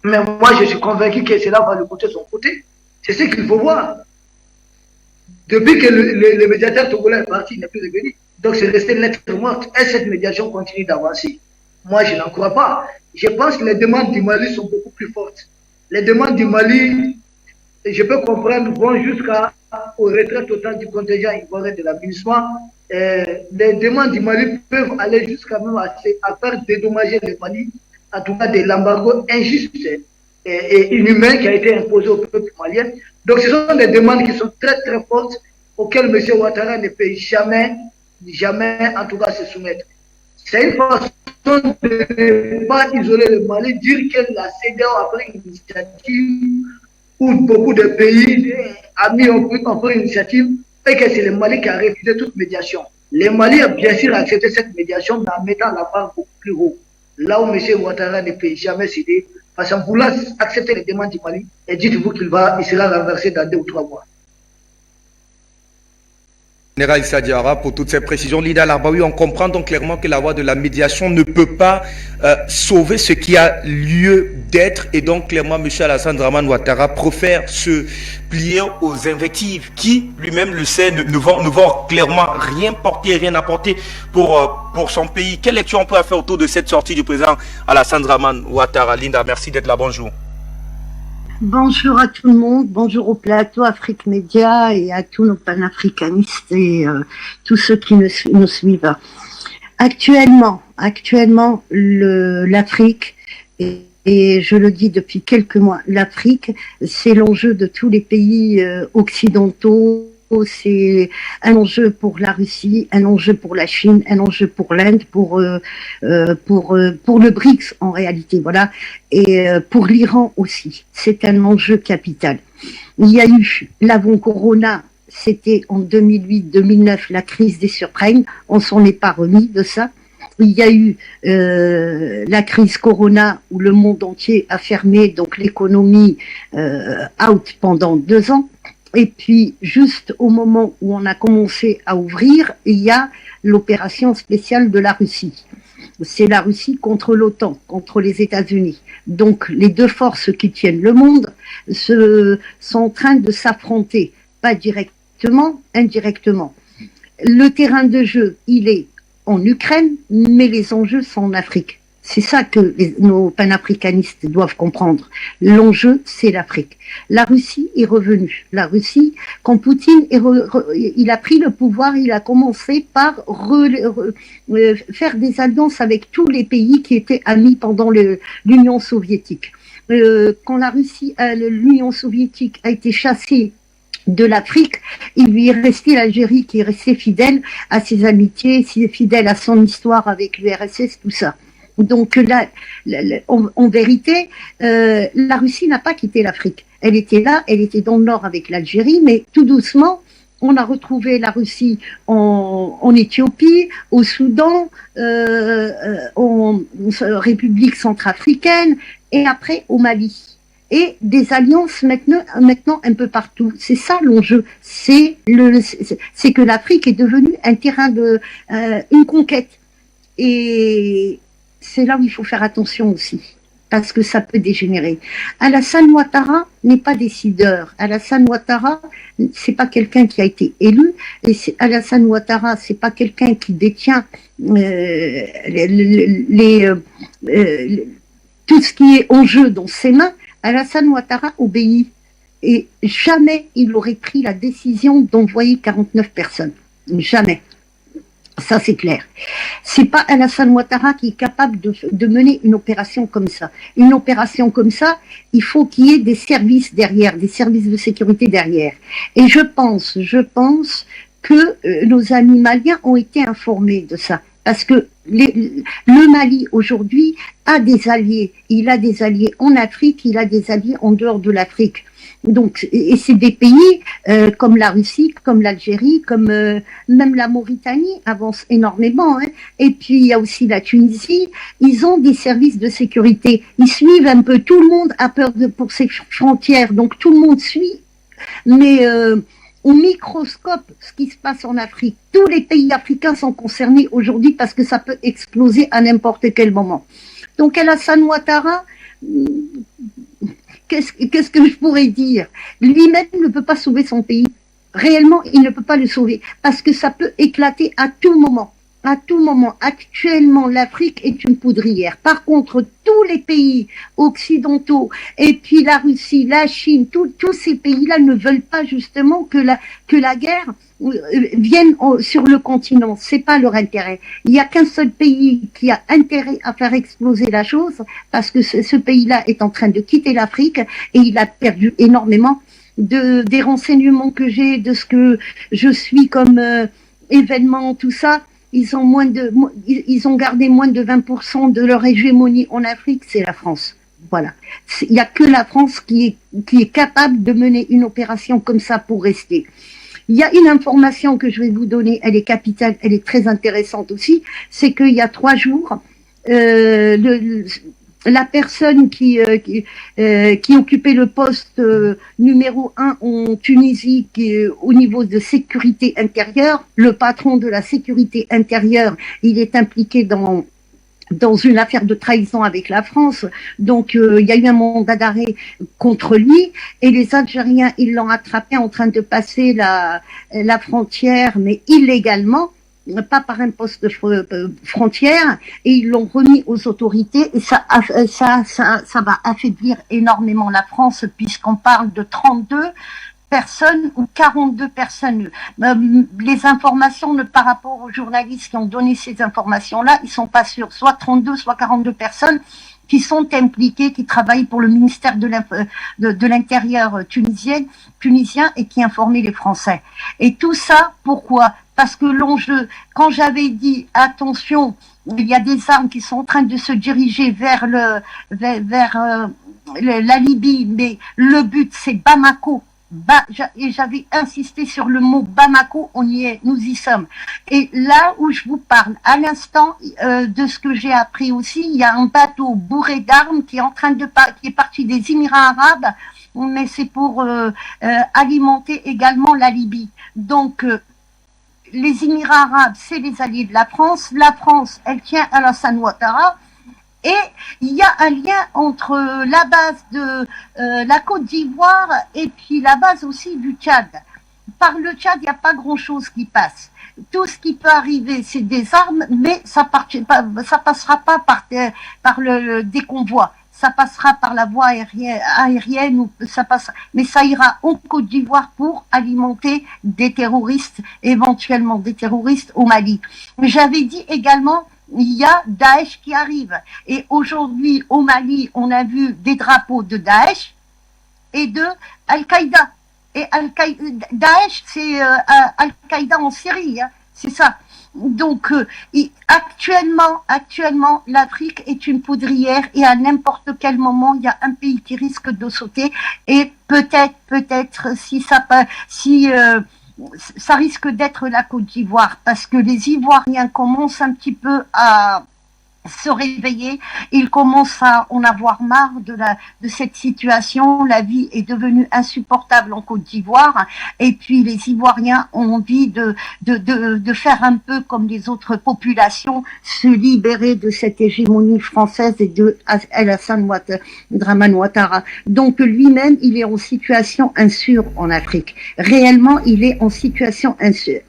Mais moi, je suis convaincu que cela va le coûter son côté. C'est ce qu'il faut voir. Depuis que le médiateur togolais est parti, il n'est plus revenu. Donc c'est resté lettre morte. Et cette médiation continue d'avancer. Moi, je n'en crois pas. Je pense que les demandes du Mali sont beaucoup plus fortes. Les demandes du Mali, je peux comprendre, vont jusqu'à au retrait total du contingent ivoirien de la MINUSMA, les demandes du Mali peuvent aller jusqu'à même à faire dédommager le Mali, en tout cas de l'embargo injuste et inhumain qui a été imposé au peuple malien. Donc ce sont des demandes qui sont très très fortes auxquelles M. Ouattara ne peut jamais en tout cas se soumettre. C'est une façon de ne pas isoler le Mali, dire que la CEDEAO a pris une initiative où beaucoup de pays amis ont pris une initiative et que c'est le Mali qui a refusé toute médiation. Le Mali a bien sûr accepté cette médiation, mais en mettant la barre beaucoup plus haut. Là où M. Ouattara ne peut jamais céder, parce qu'en voulant accepter les demandes du Mali, et dites-vous qu'il sera renversé dans 2 ou 3 mois. Général Issa Diarra, pour toutes ces précisions. Lida Larbaoui, on comprend donc clairement que la voie de la médiation ne peut pas sauver ce qui a lieu d'être, et donc clairement M. Alassane Dramane Ouattara préfère se plier aux invectives qui, lui-même le sait, ne vont clairement rien porter, rien apporter pour son pays. Quelle lecture on peut faire autour de cette sortie du président Alassane Dramane Ouattara? Linda, merci d'être là, bonjour. Bonjour à tout le monde, bonjour au plateau Afrique Média et à tous nos panafricanistes et tous ceux qui nous suivent. Actuellement, l'Afrique, et je le dis depuis quelques mois, l'Afrique, c'est l'enjeu de tous les pays occidentaux. C'est un enjeu pour la Russie, un enjeu pour la Chine, un enjeu pour l'Inde, pour le BRICS en réalité, voilà, et pour l'Iran aussi. C'est un enjeu capital. Il y a eu l'avant-corona, c'était en 2008-2009, la crise des subprimes, on s'en est pas remis de ça. Il y a eu la crise Corona où le monde entier a fermé, donc l'économie out pendant 2 ans. Et puis, juste au moment où on a commencé à ouvrir, il y a l'opération spéciale de la Russie. C'est la Russie contre l'OTAN, contre les États-Unis. Donc, les 2 forces qui tiennent le monde sont en train de s'affronter, pas directement, indirectement. Le terrain de jeu, il est en Ukraine, mais les enjeux sont en Afrique. C'est ça que nos panafricanistes doivent comprendre. L'enjeu, c'est l'Afrique. La Russie est revenue. La Russie, quand Poutine il a pris le pouvoir, il a commencé par faire des alliances avec tous les pays qui étaient amis pendant l'Union soviétique. Quand l'Union soviétique a été chassée de l'Afrique, il lui est resté l'Algérie qui est restée fidèle à ses amitiés, fidèle à son histoire avec l'URSS, tout ça. Donc là, en vérité, la Russie n'a pas quitté l'Afrique. Elle était là, elle était dans le nord avec l'Algérie, mais tout doucement, on a retrouvé la Russie en Éthiopie, au Soudan, en République centrafricaine, et après au Mali. Et des alliances maintenant un peu partout. C'est ça l'enjeu. C'est que l'Afrique est devenue un terrain une conquête. Et c'est là où il faut faire attention aussi, parce que ça peut dégénérer. Alassane Ouattara n'est pas décideur. Alassane Ouattara, c'est pas quelqu'un qui a été élu. Et Alassane Ouattara, c'est pas quelqu'un qui détient tout ce qui est en jeu dans ses mains. Alassane Ouattara obéit. Et jamais il aurait pris la décision d'envoyer 49 personnes. Jamais. Ça, c'est clair. C'est pas Alassane Ouattara qui est capable de mener une opération comme ça. Une opération comme ça, il faut qu'il y ait des services derrière, des services de sécurité derrière. Et je pense que nos amis maliens ont été informés de ça. Parce que le Mali, aujourd'hui, a des alliés. Il a des alliés en Afrique, il a des alliés en dehors de l'Afrique. Donc, et c'est des pays comme la Russie, comme l'Algérie, comme même la Mauritanie avance énormément. Hein. Et puis il y a aussi la Tunisie. Ils ont des services de sécurité. Ils suivent un peu. Tout le monde a peur pour ses frontières. Donc tout le monde suit. Mais au microscope, ce qui se passe en Afrique, tous les pays africains sont concernés aujourd'hui parce que ça peut exploser à n'importe quel moment. Donc Alassane Ouattara. Qu'est-ce que je pourrais dire? Lui-même ne peut pas sauver son pays. Réellement, il ne peut pas le sauver parce que ça peut éclater à tout moment. à tout moment. Actuellement, l'Afrique est une poudrière. Par contre, tous les pays occidentaux, et puis la Russie, la Chine, tous ces pays-là ne veulent pas justement que la guerre vienne sur le continent. C'est pas leur intérêt. Il y a qu'un seul pays qui a intérêt à faire exploser la chose, parce que ce pays-là est en train de quitter l'Afrique et il a perdu énormément des renseignements que j'ai, de ce que je suis comme événement, tout ça. Ils ont gardé moins de 20% de leur hégémonie en Afrique, c'est la France. Voilà. Il n'y a que la France qui est capable de mener une opération comme ça pour rester. Il y a une information que je vais vous donner, elle est capitale, elle est très intéressante aussi, c'est qu'il y a 3 jours, la personne qui occupait le poste numéro 1 en Tunisie, au niveau de sécurité intérieure, le patron de la sécurité intérieure, il est impliqué dans une affaire de trahison avec la France. Donc, il y a eu un mandat d'arrêt contre lui et les Algériens, ils l'ont attrapé en train de passer la frontière, mais illégalement, pas par un poste de frontière, et ils l'ont remis aux autorités et ça va affaiblir énormément la France puisqu'on parle de 32 personnes ou 42 personnes. Les informations par rapport aux journalistes qui ont donné ces informations-là, ils sont pas sûrs. Soit 32, soit 42 personnes qui sont impliquées, qui travaillent pour le ministère de l'Intérieur tunisien et qui informaient les Français. Et tout ça, pourquoi? Parce que l'enjeu, quand j'avais dit attention, il y a des armes qui sont en train de se diriger vers la Libye, mais le but c'est Bamako. Et j'avais insisté sur le mot Bamako, on y est, nous y sommes. Et là où je vous parle, à l'instant, de ce que j'ai appris aussi, il y a un bateau bourré d'armes qui est parti des Émirats arabes, mais c'est pour alimenter également la Libye. Donc les Émirats arabes, c'est les alliés de la France. La France, elle tient Alassane Ouattara. Et il y a un lien entre la base de la Côte d'Ivoire et puis la base aussi du Tchad. Par le Tchad, il n'y a pas grand-chose qui passe. Tout ce qui peut arriver, c'est des armes, mais ça passera pas par des convois. Ça passera par la voie aérienne ou ça passera, mais ça ira en Côte d'Ivoire pour alimenter des terroristes, éventuellement des terroristes au Mali. J'avais dit également, il y a Daesh qui arrive. Et aujourd'hui, au Mali, on a vu des drapeaux de Daesh et de Al-Qaïda. Et Daesh, c'est Al-Qaïda en Syrie, hein, c'est ça. Donc, actuellement, l'Afrique est une poudrière et à n'importe quel moment, il y a un pays qui risque de sauter et peut-être ça risque d'être la Côte d'Ivoire parce que les Ivoiriens commencent un petit peu à se réveiller, ils commencent à en avoir marre de cette situation, la vie est devenue insupportable en Côte d'Ivoire et puis les Ivoiriens ont envie de faire un peu comme les autres populations, se libérer de cette hégémonie française et de Alassane Dramane Ouattara. Donc lui-même, il est en situation insécure en Afrique. Réellement, il est en situation insécure.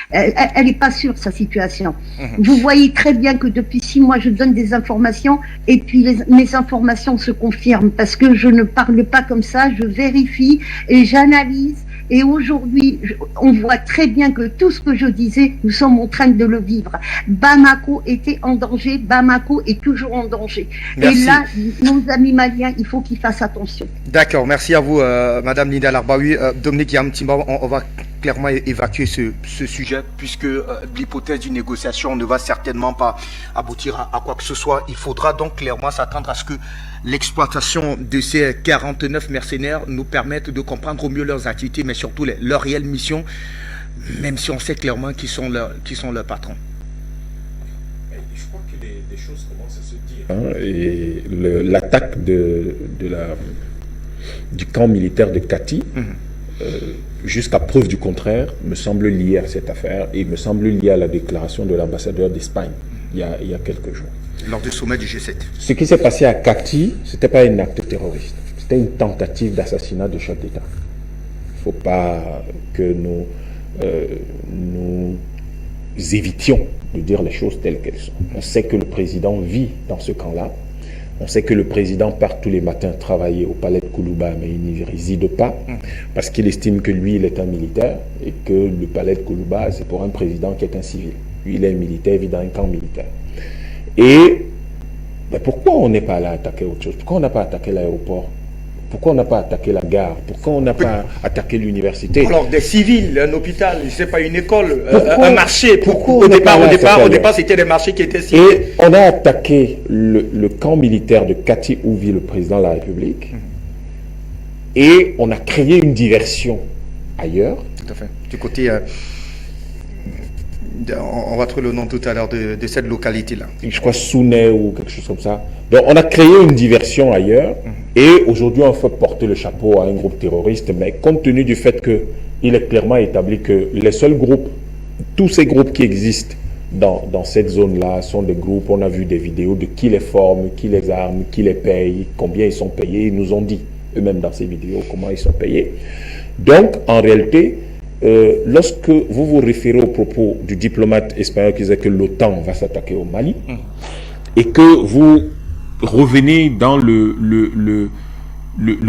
Elle n'est pas sûre, sa situation. Vous voyez très bien que depuis 6 mois, je donne des informations et puis mes informations se confirment parce que je ne parle pas comme ça, je vérifie et j'analyse. Et aujourd'hui, on voit très bien que tout ce que je disais, nous sommes en train de le vivre. Bamako était en danger, Bamako est toujours en danger. Merci. Et là, nos amis maliens, il faut qu'ils fassent attention. D'accord, merci à vous, Madame Linda Larbaoui. Dominique, il y a un petit moment, on va clairement évacuer ce sujet puisque l'hypothèse d'une négociation ne va certainement pas aboutir à quoi que ce soit. Il faudra donc clairement s'attendre à ce que l'exploitation de ces 49 mercenaires nous permette de comprendre au mieux leurs activités, mais surtout leur réelle mission, même si on sait clairement qui sont leurs patrons. Je crois que des choses commencent à se dire. Et l'attaque du camp militaire de Kati, jusqu'à preuve du contraire, me semble liée à cette affaire et me semble liée à la déclaration de l'ambassadeur d'Espagne il y a quelques jours. Lors du sommet du G7. Ce qui s'est passé à Kati, ce n'était pas un acte terroriste, c'était une tentative d'assassinat de chef d'État. Il ne faut pas que nous évitions de dire les choses telles qu'elles sont. On sait que le président vit dans ce camp-là. On sait que le président part tous les matins travailler au palais de Koulouba, mais il n'y réside pas, parce qu'il estime que lui, il est un militaire, et que le palais de Koulouba, c'est pour un président qui est un civil. Lui, il est militaire, il vit dans un camp militaire. Et ben pourquoi on n'est pas allé attaquer autre chose? Pourquoi on n'a pas attaqué l'aéroport? Pourquoi on n'a pas attaqué la gare? Pourquoi on n'a pas attaqué l'université? Alors, des civils, un hôpital, je ne sais pas, une école, Pourquoi, un marché. Pourquoi au départ, c'était des marchés qui étaient ciblés. Et on a attaqué le camp militaire de Kati où vit le président de la République. Et on a créé une diversion ailleurs. Tout à fait. Du côté... on va trouver le nom tout à l'heure de cette localité-là. Je crois Sounet ou quelque chose comme ça. Donc on a créé une diversion ailleurs et aujourd'hui on fait porter le chapeau à un groupe terroriste, mais compte tenu du fait qu'il est clairement établi que les seuls groupes, tous ces groupes qui existent dans cette zone-là sont des groupes, on a vu des vidéos de qui les forme, qui les arme, qui les paye, combien ils sont payés, ils nous ont dit eux-mêmes dans ces vidéos comment ils sont payés. Donc en réalité, lorsque vous vous référez aux propos du diplomate espagnol qui disait que l'OTAN va s'attaquer au Mali, et que vous revenez dans le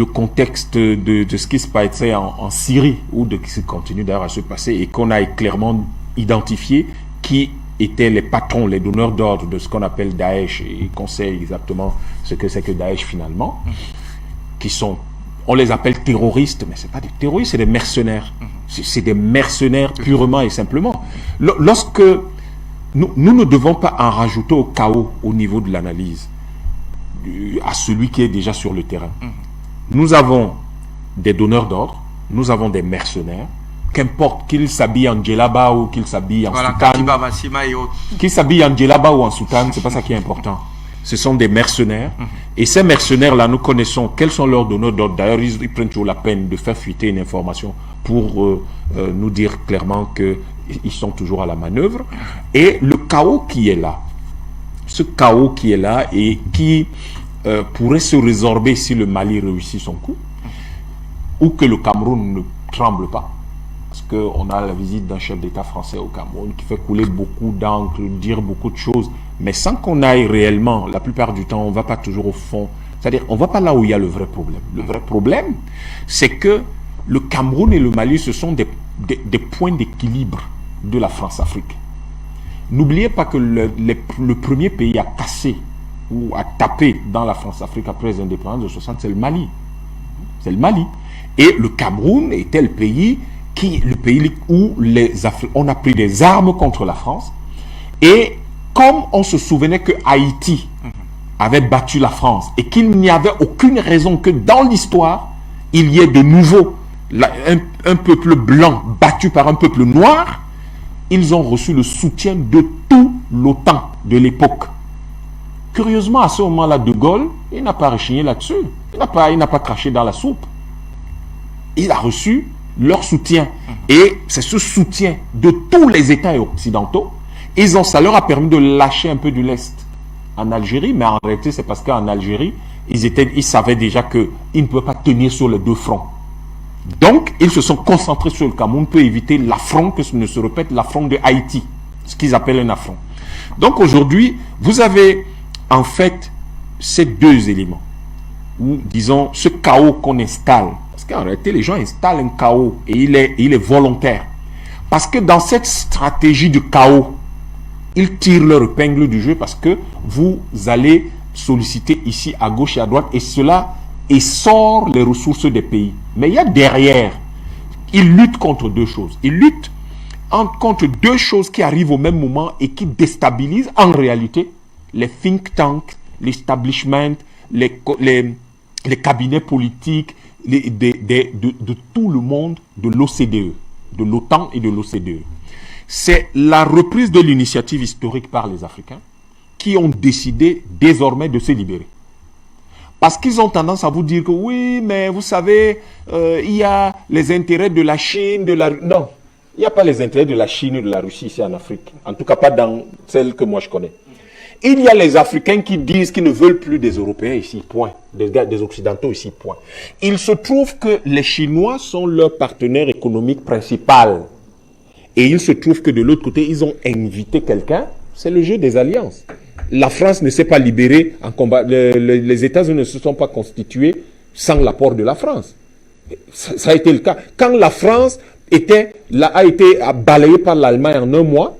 contexte de ce qui se passait en Syrie, ou de ce qui continue d'ailleurs à se passer, et qu'on a clairement identifié qui étaient les patrons, les donneurs d'ordre de ce qu'on appelle Daesh, et qu'on sait exactement ce que c'est que Daesh finalement, qui sont... On les appelle terroristes, mais ce n'est pas des terroristes, c'est des mercenaires. C'est des mercenaires purement et simplement. Lorsque nous ne devons pas en rajouter au chaos au niveau de l'analyse, à celui qui est déjà sur le terrain. Nous avons des donneurs d'ordre, nous avons des mercenaires, qu'importe qu'ils s'habillent en djellaba ou qu'ils s'habillent en soutane. Qu'ils s'habillent en djellaba ou en soutane, c'est pas ça qui est important. Ce sont des mercenaires. Et ces mercenaires-là, nous connaissons quels sont leurs donneurs d'ordre. D'ailleurs, ils prennent toujours la peine de faire fuiter une information pour nous dire clairement qu'ils sont toujours à la manœuvre. Et le chaos qui est là, ce chaos qui est là et qui pourrait se résorber si le Mali réussit son coup, ou que le Cameroun ne tremble pas. Parce qu'on a la visite d'un chef d'État français au Cameroun qui fait couler beaucoup d'encre, dire beaucoup de choses, mais sans qu'on aille réellement, la plupart du temps, on ne va pas toujours au fond. C'est-à-dire, on ne va pas là où il y a le vrai problème. Le vrai problème, c'est que le Cameroun et le Mali, ce sont des points d'équilibre de la France-Afrique. N'oubliez pas que le premier pays à casser ou à taper dans la France-Afrique après les indépendances de 60, c'est le Mali. C'est le Mali. Et le Cameroun était le pays où on a pris des armes contre la France. Et comme on se souvenait que Haïti avait battu la France et qu'il n'y avait aucune raison que dans l'histoire, il y ait de nouveau un peuple blanc battu par un peuple noir, ils ont reçu le soutien de tout l'OTAN de l'époque. Curieusement, à ce moment-là, De Gaulle, il n'a pas rechigné là-dessus. Il n'a pas craché dans la soupe. Il a reçu leur soutien. Et c'est ce soutien de tous les États occidentaux. Ça leur a permis de lâcher un peu du lest en Algérie, mais en réalité, c'est parce qu'en Algérie, ils savaient déjà qu'ils ne pouvaient pas tenir sur les deux fronts. Donc, ils se sont concentrés sur le Cameroun pour éviter l'affront, que ce ne se répète, l'affront de Haïti, ce qu'ils appellent un affront. Donc, aujourd'hui, vous avez en fait ces deux éléments, ou disons, ce chaos qu'on installe. Parce qu'en réalité, les gens installent un chaos et il est volontaire. Parce que dans cette stratégie de chaos, ils tirent leur épingle du jeu parce que vous allez solliciter ici à gauche et à droite et cela essore les ressources des pays. Mais il y a derrière, ils luttent contre deux choses. Ils luttent contre deux choses qui arrivent au même moment et qui déstabilisent en réalité les think tanks, l'establishment, les cabinets politiques de tout le monde de l'OCDE, de l'OTAN et de l'OCDE. C'est la reprise de l'initiative historique par les Africains qui ont décidé désormais de se libérer. Parce qu'ils ont tendance à vous dire que oui, mais vous savez, il y a les intérêts de la Chine, Non, il n'y a pas les intérêts de la Chine et de la Russie ici en Afrique. En tout cas, pas dans celle que moi je connais. Il y a les Africains qui disent qu'ils ne veulent plus des Européens ici, point. Des Occidentaux ici, point. Il se trouve que les Chinois sont leur partenaire économique principal. Et il se trouve que de l'autre côté, ils ont invité quelqu'un. C'est le jeu des alliances. La France ne s'est pas libérée en combat. Les États-Unis ne se sont pas constitués sans l'apport de la France. Ça a été le cas. Quand la France a été balayée par l'Allemagne en un mois,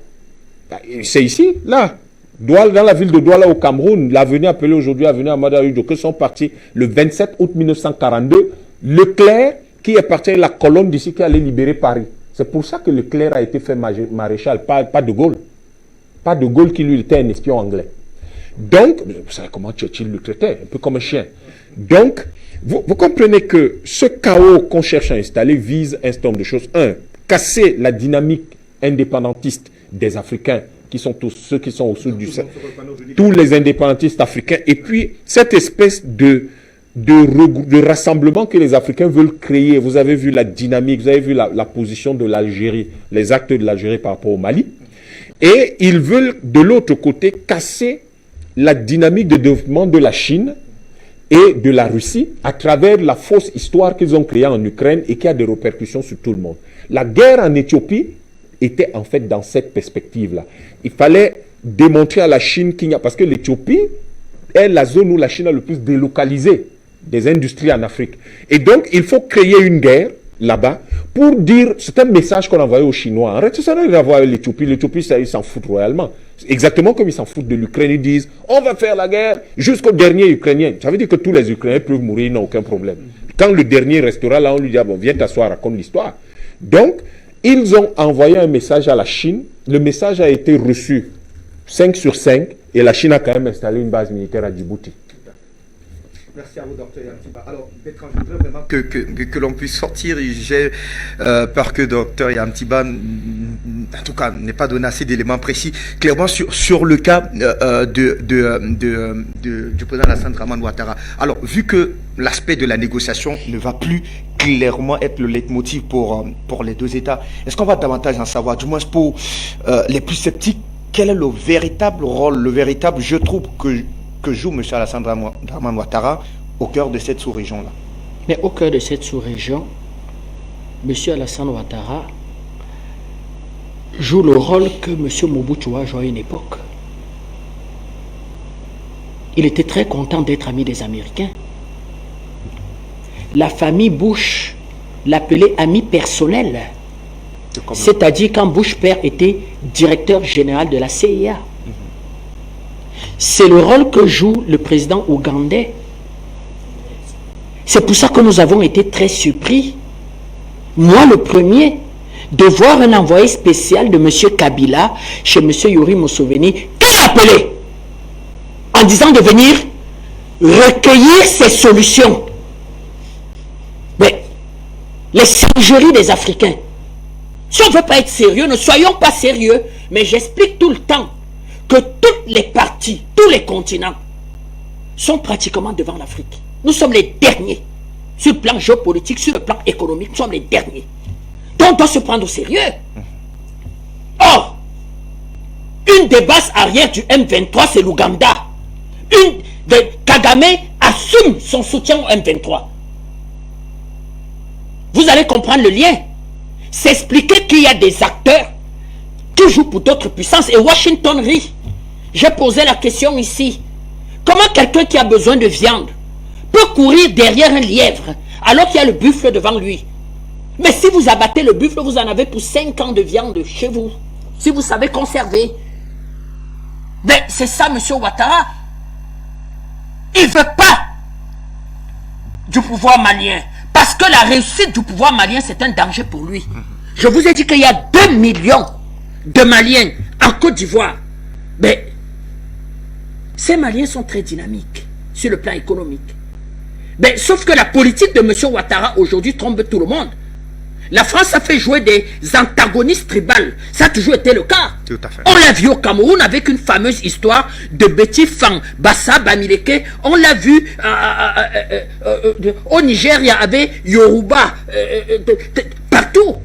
c'est ici, là. Dans la ville de Douala au Cameroun, l'avenue appelée aujourd'hui avenue Amada Udoke sont partis le 27 août 1942. Leclerc, qui est parti avec la colonne d'ici, qui allait libérer Paris. C'est pour ça que Leclerc a été fait maréchal, pas de Gaulle. Pas de Gaulle qui lui était un espion anglais. Donc, vous savez comment Churchill le traitait, un peu comme un chien. Donc, vous comprenez que ce chaos qu'on cherche à installer vise un certain nombre de choses. Un, casser la dynamique indépendantiste des Africains, qui sont tous ceux qui sont au sud du Sahel, tous les indépendantistes africains, et puis cette espèce de rassemblement que les Africains veulent créer. Vous avez vu la dynamique, vous avez vu la position de l'Algérie, les actes de l'Algérie par rapport au Mali. Et ils veulent, de l'autre côté, casser la dynamique de développement de la Chine et de la Russie à travers la fausse histoire qu'ils ont créée en Ukraine et qui a des répercussions sur tout le monde. La guerre en Éthiopie était en fait dans cette perspective-là. Il fallait démontrer à la Chine qu'il n'y a... Parce que l'Éthiopie est la zone où la Chine a le plus délocalisé des industries en Afrique. Et donc, il faut créer une guerre là-bas pour dire... C'est un message qu'on envoyait aux Chinois. En réalité, ça n'a rien à voir avec l'Éthiopie. L'Éthiopie, ils s'en foutent royalement. Exactement comme ils s'en foutent de l'Ukraine. Ils disent, on va faire la guerre jusqu'au dernier Ukrainien. Ça veut dire que tous les Ukrainiens peuvent mourir, ils n'ont aucun problème. Quand le dernier restera là, on lui dit, ah bon, viens t'asseoir, raconte l'histoire. Donc, ils ont envoyé un message à la Chine. Le message a été reçu 5 sur 5 et la Chine a quand même installé une base militaire à Djibouti. Merci à vous, docteur Yantiba. Alors, Bertrand, je voudrais vraiment que l'on puisse sortir. J'ai peur que docteur Yantiba, en tout cas, n'ait pas donné assez d'éléments précis. Clairement, sur le cas du président Alassane Dramane Ouattara. Alors, vu que l'aspect de la négociation ne va plus clairement être le leitmotiv pour les deux États, est-ce qu'on va davantage en savoir, du moins pour les plus sceptiques, quel est le véritable rôle, le véritable jeu trouble que joue M. Alassane Dramane Ouattara au cœur de cette sous-région-là? Mais au cœur de cette sous-région, M. Alassane Ouattara joue le rôle que M. Mobutu a joué à une époque. Il était très content d'être ami des Américains. La famille Bush l'appelait ami personnel. C'est-à-dire quand Bush père était directeur général de la CIA. C'est le rôle que joue le président ougandais. C'est pour ça que nous avons été très surpris, moi le premier, de voir un envoyé spécial de M. Kabila chez M. Yoweri Museveni, qui l'a appelé en disant de venir recueillir ses solutions. Mais les singeries des Africains, si on ne veut pas être sérieux, ne soyons pas sérieux, mais j'explique tout le temps que toutes les parties, tous les continents sont pratiquement devant l'Afrique. Nous sommes les derniers. Sur le plan géopolitique, sur le plan économique, nous sommes les derniers. Donc on doit se prendre au sérieux. Or, une des bases arrières du M23, c'est l'Ouganda. Kagame assume son soutien au M23. Vous allez comprendre le lien. C'est expliquer qu'il y a des acteurs qui jouent pour d'autres puissances et Washington rit. J'ai posé la question ici. Comment quelqu'un qui a besoin de viande peut courir derrière un lièvre alors qu'il y a le buffle devant lui? Mais si vous abattez le buffle, vous en avez pour 5 ans de viande chez vous. Si vous savez conserver. Mais c'est ça, M. Ouattara. Il ne veut pas du pouvoir malien. Parce que la réussite du pouvoir malien, c'est un danger pour lui. Je vous ai dit qu'il y a 2 millions de Maliens en Côte d'Ivoire. Mais ces Maliens sont très dynamiques sur le plan économique. Mais sauf que la politique de M. Ouattara aujourd'hui trompe tout le monde. La France a fait jouer des antagonistes tribales. Ça a toujours été le cas. Tout à fait. On l'a vu au Cameroun avec une fameuse histoire de Betty Fang, Bassa, Bamileke. On l'a vu au Niger, il y avait Yoruba, partout.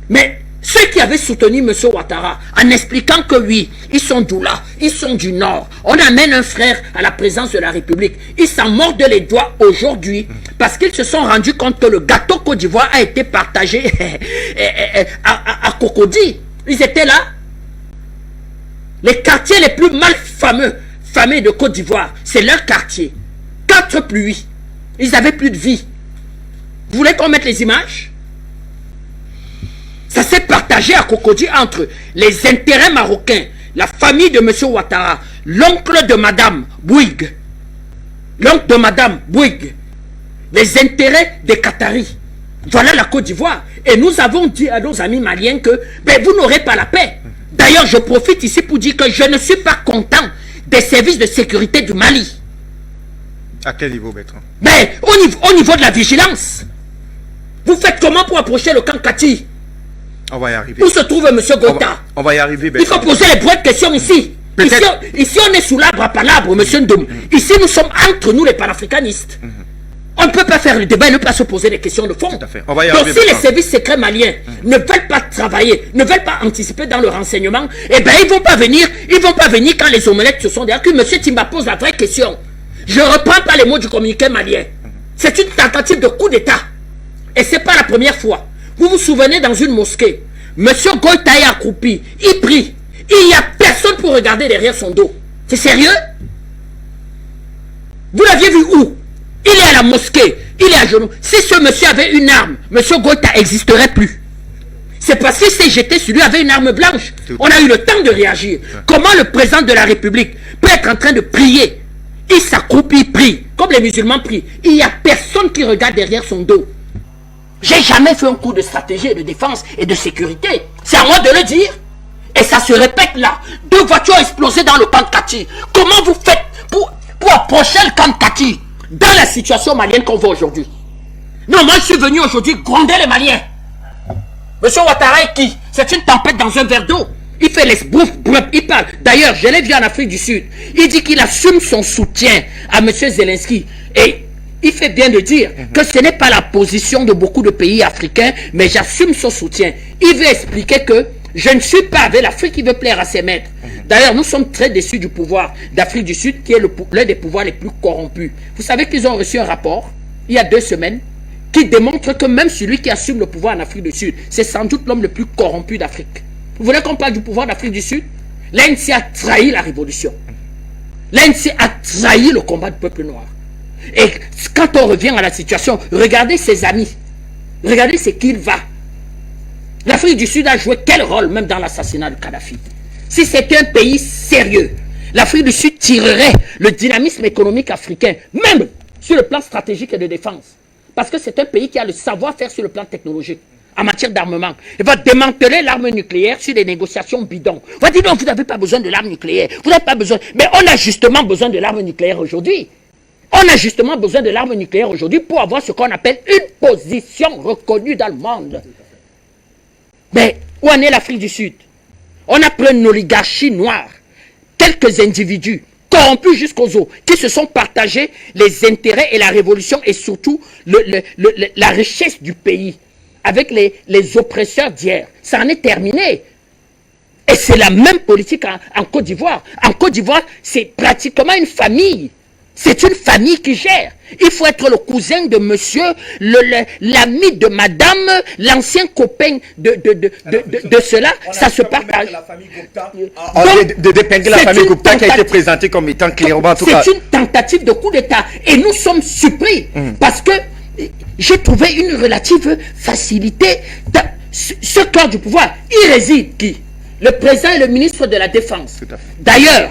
Mais Ceux qui avaient soutenu M. Ouattara en expliquant que oui, ils sont d'Oula, ils sont du Nord. On amène un frère à la présidence de la République. Ils s'en mordent les doigts aujourd'hui parce qu'ils se sont rendus compte que le gâteau Côte d'Ivoire a été partagé à Cocody. Ils étaient là. Les quartiers les plus mal famés de Côte d'Ivoire, c'est leur quartier. 4 pluies. Ils avaient plus de vie. Vous voulez qu'on mette les images? Ça s'est partagé à Cocody entre les intérêts marocains, la famille de M. Ouattara, l'oncle de Madame Bouygues, les intérêts des Qataris. Voilà la Côte d'Ivoire. Et nous avons dit à nos amis maliens que vous n'aurez pas la paix. D'ailleurs, je profite ici pour dire que je ne suis pas content des services de sécurité du Mali. À quel niveau, Bertrand? Au niveau de la vigilance. Vous faites comment pour approcher le camp Kati? On va y arriver. Où se trouve M. Goïta? On va y arriver, Bertrand. Il faut poser les bonnes questions ici. Ici, on est sous l'arbre à palabres, M. Ndoum. Ici, nous sommes entre nous, les panafricanistes. On ne peut pas faire le débat et ne pas se poser des questions de fond. Tout à fait. On va y arriver, donc, si les services secrets maliens ne veulent pas travailler, ne veulent pas anticiper dans le renseignement, ils ne vont pas venir quand les omelettes se sont derrière. Que M. Timba pose la vraie question. Je ne reprends pas les mots du communiqué malien. C'est une tentative de coup d'État. Et ce n'est pas la première fois. Vous vous souvenez, dans une mosquée, M. Goïta est accroupi, il prie. Il n'y a personne pour regarder derrière son dos. C'est sérieux? Vous l'aviez vu où? Il est à la mosquée, il est à genoux. Si ce monsieur avait une arme, M. Goïta n'existerait plus. C'est parce qu'il s'est jeté sur lui avec une arme blanche. On a eu le temps de réagir. Comment le président de la République peut être en train de prier? Il s'accroupit, il prie, comme les musulmans prient. Il n'y a personne qui regarde derrière son dos. J'ai jamais fait un coup de stratégie et de défense et de sécurité. C'est à moi de le dire. Et ça se répète là. 2 voitures explosées dans le camp de Kati. Comment vous faites pour approcher le camp de Kati dans la situation malienne qu'on voit aujourd'hui? Non, moi je suis venu aujourd'hui gronder les Maliens. Monsieur Ouattara est qui? C'est une tempête dans un verre d'eau. Il fait les brouf, il parle. D'ailleurs, je l'ai vu en Afrique du Sud. Il dit qu'il assume son soutien à M. Zelensky. Et il fait bien de dire que ce n'est pas la position de beaucoup de pays africains, mais j'assume son soutien. Il veut expliquer que je ne suis pas avec l'Afrique qui veut plaire à ses maîtres. D'ailleurs, nous sommes très déçus du pouvoir d'Afrique du Sud, qui est l'un des pouvoirs les plus corrompus. Vous savez qu'ils ont reçu un rapport, il y a 2 semaines, qui démontre que même celui qui assume le pouvoir en Afrique du Sud, c'est sans doute l'homme le plus corrompu d'Afrique. Vous voulez qu'on parle du pouvoir d'Afrique du Sud? L'ANC a trahi la révolution. L'ANC a trahi le combat du peuple noir. Et quand on revient à la situation, regardez ses amis. Regardez ce qu'il va. L'Afrique du Sud a joué quel rôle même dans l'assassinat de Kadhafi? Si c'était un pays sérieux, l'Afrique du Sud tirerait le dynamisme économique africain, même sur le plan stratégique et de défense. Parce que c'est un pays qui a le savoir-faire sur le plan technologique, en matière d'armement. Il va démanteler l'arme nucléaire sur des négociations bidons. Il va dire non, vous n'avez pas besoin de l'arme nucléaire. Vous n'avez pas besoin. Mais on a justement besoin de l'arme nucléaire aujourd'hui. On a justement besoin de l'arme nucléaire aujourd'hui pour avoir ce qu'on appelle une position reconnue dans le monde. Mais où en est l'Afrique du Sud? On a pris une oligarchie noire, quelques individus corrompus jusqu'aux os, qui se sont partagés les intérêts et la révolution et surtout la richesse du pays avec les oppresseurs d'hier. Ça en est terminé. Et c'est la même politique en Côte d'Ivoire. En Côte d'Ivoire, c'est pratiquement une famille. C'est une famille qui gère. Il faut être le cousin de monsieur, l'ami de madame, l'ancien copain de cela. Ça se partage. De dépingler la famille Gupta qui a été présentée comme étant clairement en tout cas. C'est une tentative de coup d'État. Et nous sommes surpris parce que j'ai trouvé une relative facilité. Ce corps du pouvoir, il réside qui? Le président et le ministre de la Défense. D'ailleurs,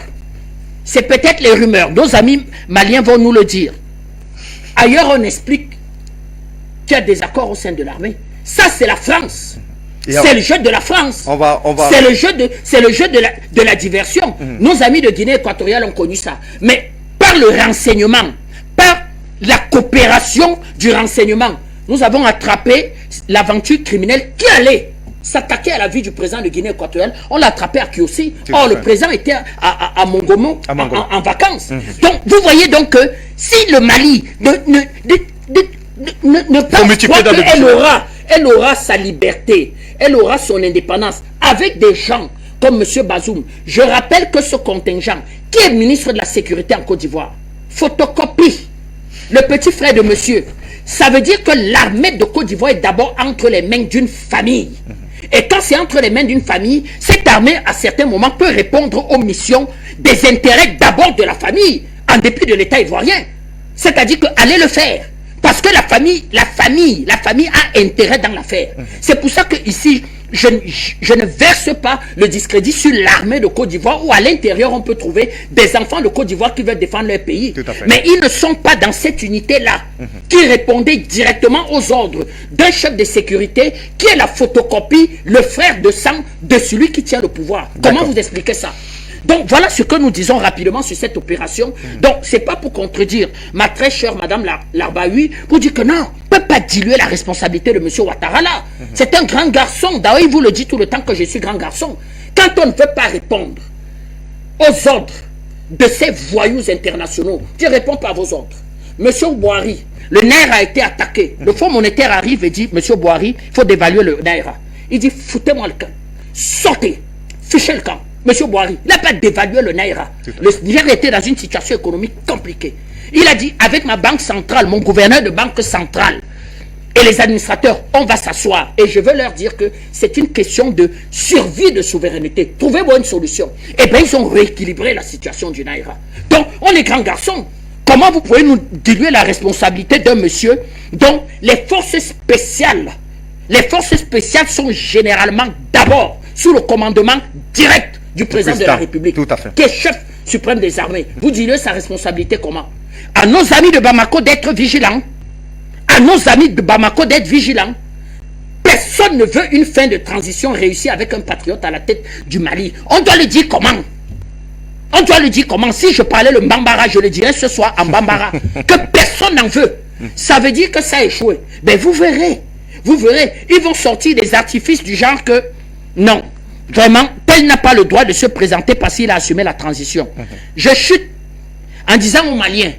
c'est peut-être les rumeurs. Nos amis maliens vont nous le dire. Ailleurs, on explique qu'il y a des accords au sein de l'armée. Ça, c'est la France. C'est le jeu de la France. C'est le jeu de la diversion. Nos amis de Guinée équatoriale ont connu ça. Mais par le renseignement, par la coopération du renseignement, nous avons attrapé l'aventure criminelle qui allait s'attaquer à la vie du président de Guinée équatoriale. On l'a attrapé à Kiossi. Or, le président était à Mongomo en vacances. Donc, vous voyez donc que si le Mali ne pense pas qu'elle aura sa liberté, elle aura son indépendance avec des gens comme M. Bazoum. Je rappelle que ce contingent, qui est ministre de la Sécurité en Côte d'Ivoire, photocopie le petit frère de monsieur. Ça veut dire que l'armée de Côte d'Ivoire est d'abord entre les mains d'une famille. Et quand c'est entre les mains d'une famille, cette armée, à certains moments, peut répondre aux missions des intérêts d'abord de la famille, en dépit de l'État ivoirien. C'est-à-dire que allez le faire. Parce que la famille a intérêt dans l'affaire. C'est pour ça que ici, je ne verse pas le discrédit sur l'armée de Côte d'Ivoire, où à l'intérieur on peut trouver des enfants de Côte d'Ivoire qui veulent défendre leur pays. Mais ils ne sont pas dans cette unité-là, qui répondait directement aux ordres d'un chef de sécurité qui est la photocopie, le frère de sang de celui qui tient le pouvoir. Comment vous expliquez ça? Donc voilà ce que nous disons rapidement sur cette opération. Donc c'est pas pour contredire ma très chère Madame Larbaoui, pour dire que non, on ne peut pas diluer la responsabilité de M. Ouattara là. C'est un grand garçon. D'ailleurs, il vous le dit tout le temps que je suis grand garçon. Quand on ne veut pas répondre aux ordres de ces voyous internationaux, je ne réponds pas à vos ordres. M. Boari, le Naira a été attaqué. Le Fonds monétaire arrive et dit, M. Boari, il faut dévaluer le Naira. Il dit, foutez-moi le camp. Sortez. Fichez le camp. Monsieur Boari, il n'a pas dévalué le Naira. Le Niger était dans une situation économique compliquée. Il a dit, avec ma banque centrale, mon gouverneur de banque centrale et les administrateurs, on va s'asseoir. Et je veux leur dire que c'est une question de survie de souveraineté. Trouvez-moi une solution. Eh bien, ils ont rééquilibré la situation du Naira. Donc, on est grands garçons. Comment vous pouvez nous diluer la responsabilité d'un monsieur dont les forces spéciales sont généralement d'abord sous le commandement direct du président de la République, qui est chef suprême des armées. Vous diluez sa responsabilité comment? À nos amis de Bamako d'être vigilants. À nos amis de Bamako d'être vigilants. Personne ne veut une fin de transition réussie avec un patriote à la tête du Mali. On doit le dire comment? On doit le dire comment? Si je parlais le Bambara, je le dirais ce soir en Bambara. Que personne n'en veut. Ça veut dire que ça a échoué. Mais vous verrez. Vous verrez. Ils vont sortir des artifices du genre que non. Vraiment, tel n'a pas le droit de se présenter parce qu'il a assumé la transition. Je chute en disant aux Maliens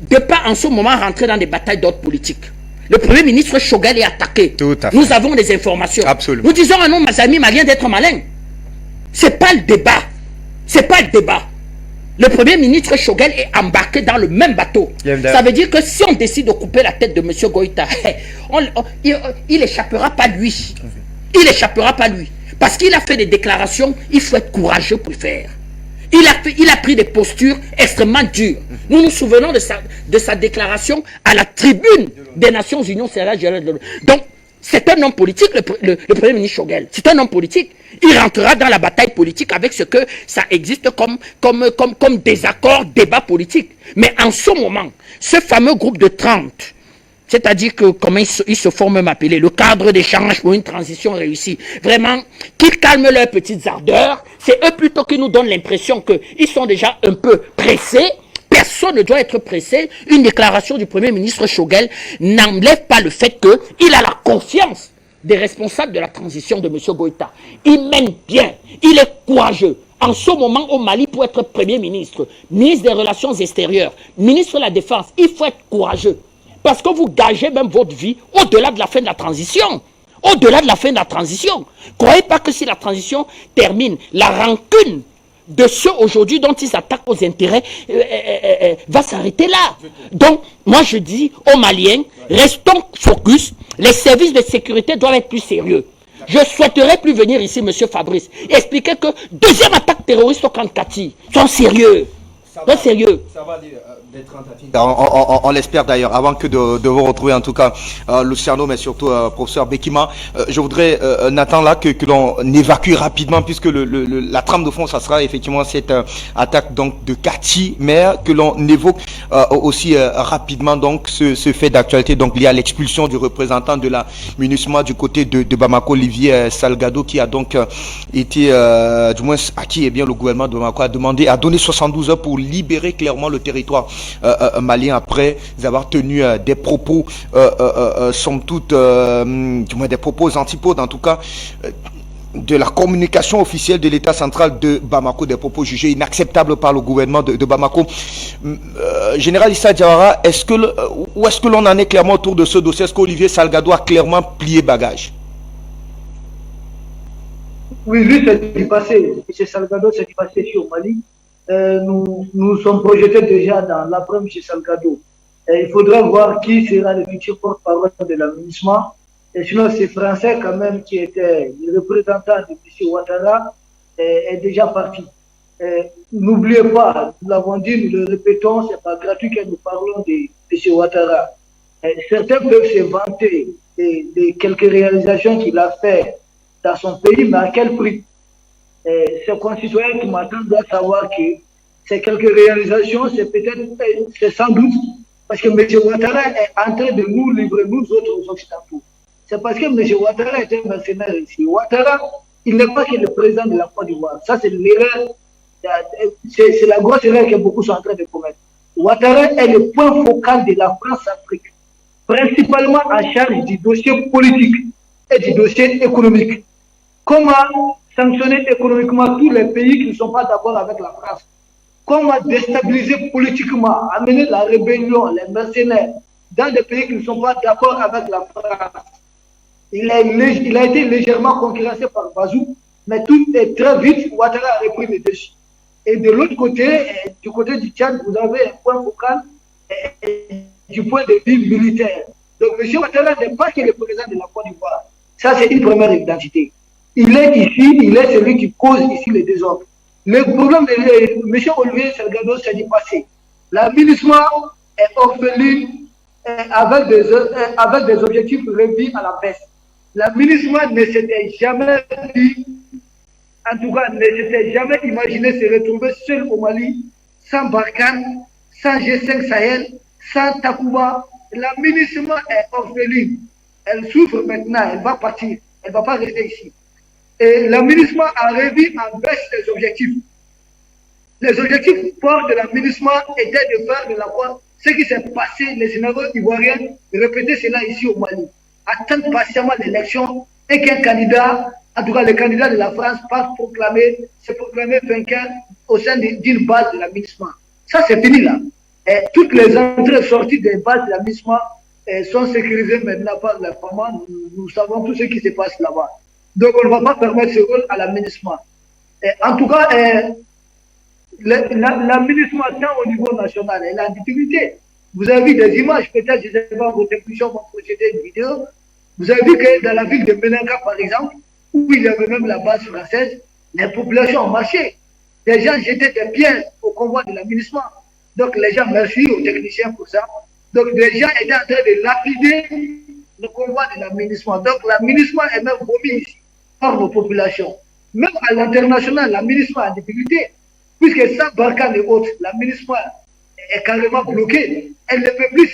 de ne pas en ce moment rentrer dans des batailles d'ordre politique. Le Premier ministre Choguel est attaqué. Nous avons des informations. Absolument. Nous disons à nos amis maliens d'être malins. Ce n'est pas le débat. Ce n'est pas le débat. Le Premier ministre Choguel est embarqué dans le même bateau. Ça veut dire que si on décide de couper la tête de M. Goïta, il n'échappera pas lui. Il n'échappera pas lui. Parce qu'il a fait des déclarations, il faut être courageux pour le faire. Il a pris des postures extrêmement dures. Nous nous souvenons de sa déclaration à la tribune des Nations Unies. Donc, c'est un homme politique, le Premier ministre Choguel. C'est un homme politique. Il rentrera dans la bataille politique avec ce que ça existe comme désaccord, débat politique. Mais en ce moment, ce fameux groupe de 30, c'est-à-dire que, comment ils se font même appeler, le cadre d'échange pour une transition réussie. Vraiment, qu'ils calment leurs petites ardeurs. C'est eux plutôt qui nous donnent l'impression qu'ils sont déjà un peu pressés. Personne ne doit être pressé. Une déclaration du Premier ministre Choguel n'enlève pas le fait qu'il a la confiance des responsables de la transition de M. Goïta. Il mène bien. Il est courageux. En ce moment au Mali, pour être Premier ministre, ministre des Relations extérieures, ministre de la Défense, il faut être courageux. Parce que vous gagez même votre vie au-delà de la fin de la transition. Au-delà de la fin de la transition. Croyez pas que si la transition termine, la rancune de ceux aujourd'hui dont ils attaquent aux intérêts va s'arrêter là. Donc, moi je dis aux Maliens, restons focus. Les services de sécurité doivent être plus sérieux. Je souhaiterais plus venir ici, M. Fabrice, et expliquer que deuxième attaque terroriste au camp de Kati. Sont sérieux. Sont sérieux. Ça va d'être tentative. On l'espère d'ailleurs, avant que de vous retrouver en tout cas, Luciano, mais surtout professeur Bekima. Je voudrais, Nathan, là, que l'on évacue rapidement, puisque la trame de fond, ça sera effectivement cette attaque donc de Kati, mais que l'on évoque aussi rapidement donc ce fait d'actualité donc lié à l'expulsion du représentant de la MINUSMA du côté de Bamako, Olivier Salgado, qui a donc été, du moins à qui le gouvernement de Bamako a demandé, a donné 72 heures pour libérer clairement le territoire malien après avoir tenu des propos somme toute, du moins des propos antipodes en tout cas de la communication officielle de l'État central de Bamako, des propos jugés inacceptables par le gouvernement de Bamako. Général Issa Diawara, où est-ce que l'on en est clairement autour de ce dossier? Est-ce qu'Olivier Salgado a clairement plié bagage? Oui, lui, c'est du passé. M. Salgado, c'est du passé ici au Mali. Nous sommes projetés déjà dans l'après M. Salgado. Il faudra voir qui sera le futur porte-parole de l'aménagement. Et sinon, c'est Français quand même qui était le représentant de M. Ouattara est déjà parti. N'oubliez pas, nous l'avons dit, nous le répétons, c'est pas gratuit que nous parlons de M. Ouattara. Certains peuvent se vanter de quelques réalisations qu'il a fait dans son pays, mais à quel prix? Ces concitoyens qui m'attendent doivent savoir que ces quelques réalisations, c'est peut-être, c'est sans doute, parce que M. Ouattara est en train de nous livrer, nous autres Occidentaux. C'est parce que M. Ouattara est un mercenaire ici. Ouattara, il n'est pas que le président de la Côte d'Ivoire. Ça, c'est l'erreur, c'est la grosse erreur que beaucoup sont en train de commettre. Ouattara est le point focal de la France-Afrique, principalement en charge du dossier politique et du dossier économique. Comment sanctionner économiquement tous les pays qui ne sont pas d'accord avec la France? Comment déstabiliser politiquement, amener la rébellion, les mercenaires dans des pays qui ne sont pas d'accord avec la France? Il a été légèrement concurrencé par Bazou, mais tout est très vite, Ouattara a repris le dessus. Et de l'autre côté, du côté du Tchad, vous avez un point focal du point de vue militaire. Donc M. Ouattara n'est pas que le président de la Côte d'Ivoire. Ça, c'est une première identité. Il est ici, il est celui qui cause ici les désordres. Le problème de M. Olivier Salgado, c'est du passé. L'aménagement est orpheline avec des objectifs revus à la baisse. L'aménagement ne s'était jamais dit, en tout cas, ne s'était jamais imaginé se retrouver seul au Mali, sans Barkhane, sans G5 Sahel, sans Takuba. L'aménagement est orpheline. Elle souffre maintenant, elle va partir, elle ne va pas rester ici. Et l'aménagement a revu en baisse les objectifs. Les objectifs forts de l'aménagement étaient de faire de la foi ce qui s'est passé, les scénarios ivoiriens, répéter cela ici au Mali. Attendre patiemment l'élection et qu'un candidat, en tout cas le candidat de la France, passe se proclamer vainqueur au sein d'une base de l'aménagement. Ça, c'est fini là. Et toutes les entrées sorties des bases de l'aménagement sont sécurisées maintenant par les femmes. Nous savons tout ce qui se passe là-bas. Donc, on ne va pas permettre ce rôle à l'aménagement. En tout cas, l'aménagement, tant au niveau national, elle a en difficulté. Vous avez vu des images, peut-être, je ne sais pas, vos techniciens vont procéder une vidéo. Vous avez vu que dans la ville de Menenga, par exemple, où il y avait même la base française, les populations ont marché. Les gens jetaient des pierres au convoi de l'aménagement. Donc, les gens, merci aux techniciens pour ça. Donc, les gens étaient en train de lapider le convoi de l'aménagement. Donc, l'aménagement est même vomi ici par nos populations. Même à l'international, l'aménagement est en difficulté. Puisque sans Barkhane et autres, l'aménagement est carrément bloqué. Elle ne peut plus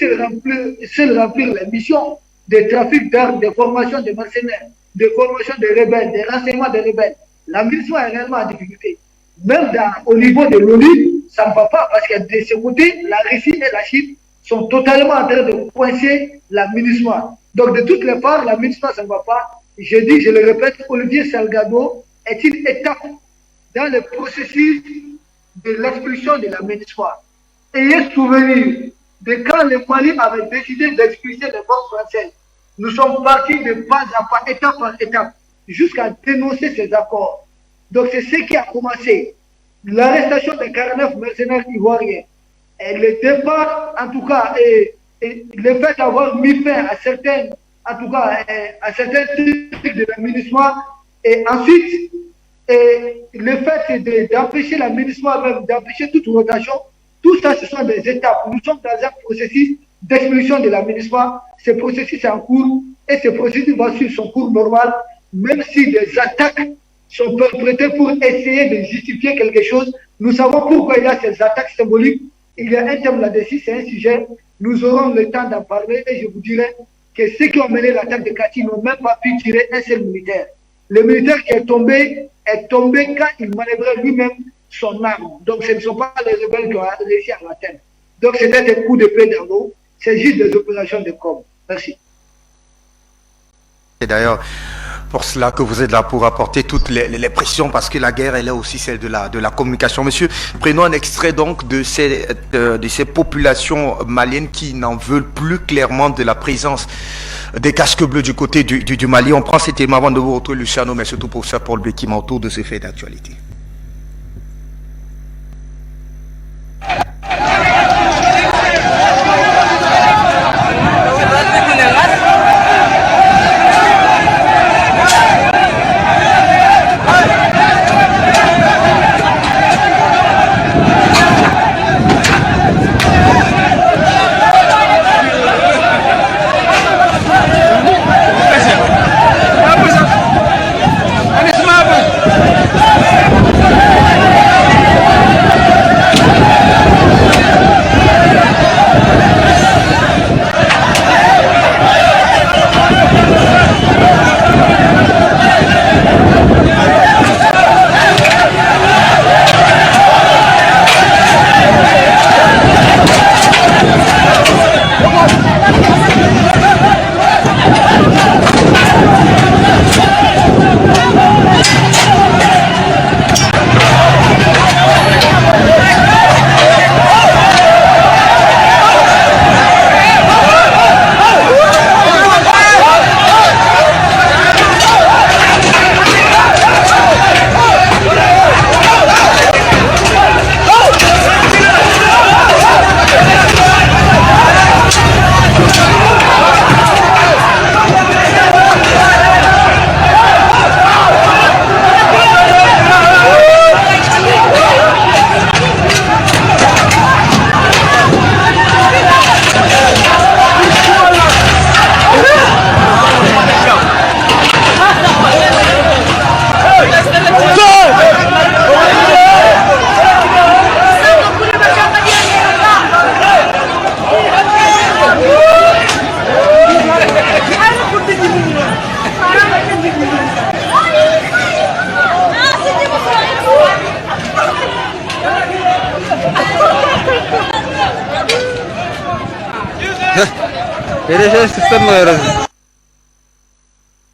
seule remplir les missions de trafic d'armes, de formation de mercenaires, de formation de rebelles, de renseignement de rebelles. L'aménagement est réellement en difficulté. Même au niveau de l'ONU, ça ne va pas parce que de ce côté, la Russie et la Chine sont totalement en train de coincer l'aménagement. Donc de toutes les parts, l'aménagement, ça ne va pas. Je dis, je le répète, Olivier Salgado est une étape dans le processus de l'expulsion de l'aménagement. Ayez souvenir de quand le Mali avait décidé d'expulser les forces françaises. Nous sommes partis de pas à pas, étape par étape, jusqu'à dénoncer ces accords. Donc c'est ce qui a commencé. L'arrestation des 49 mercenaires ivoiriens, et le départ, en tout cas, et le fait d'avoir mis fin à certains, en tout cas, à certains trucs de l'aménagement, et ensuite, le fait d'empêcher l'aménagement, même d'empêcher toute rotation, tout ça, ce sont des étapes. Nous sommes dans un processus d'expulsion de l'aménagement. Ce processus est en cours et ce processus va suivre son cours normal, même si des attaques sont perpétrées pour essayer de justifier quelque chose. Nous savons pourquoi il y a ces attaques symboliques. Il y a un thème là-dessus, c'est un sujet. Nous aurons le temps d'en parler et je vous dirai que ceux qui ont mené l'attaque de Kati n'ont même pas pu tirer un seul militaire. Le militaire qui est tombé quand il manœuvrait lui-même son arme. Donc ce ne sont pas les rebelles qui ont réussi à l'atteindre. Donc c'était un coup de paix dans l'eau. C'est juste des opérations de com. Merci. Et d'ailleurs, pour cela que vous êtes là, pour apporter toutes les pressions, parce que la guerre, elle est aussi celle de la communication. Monsieur, prenons un extrait donc de ces populations maliennes qui n'en veulent plus clairement de la présence des casques bleus du côté du Mali. On prend cet élément avant de vous retrouver, Luciano, mais surtout pour ça, Paul Bekima, autour de ce fait d'actualité.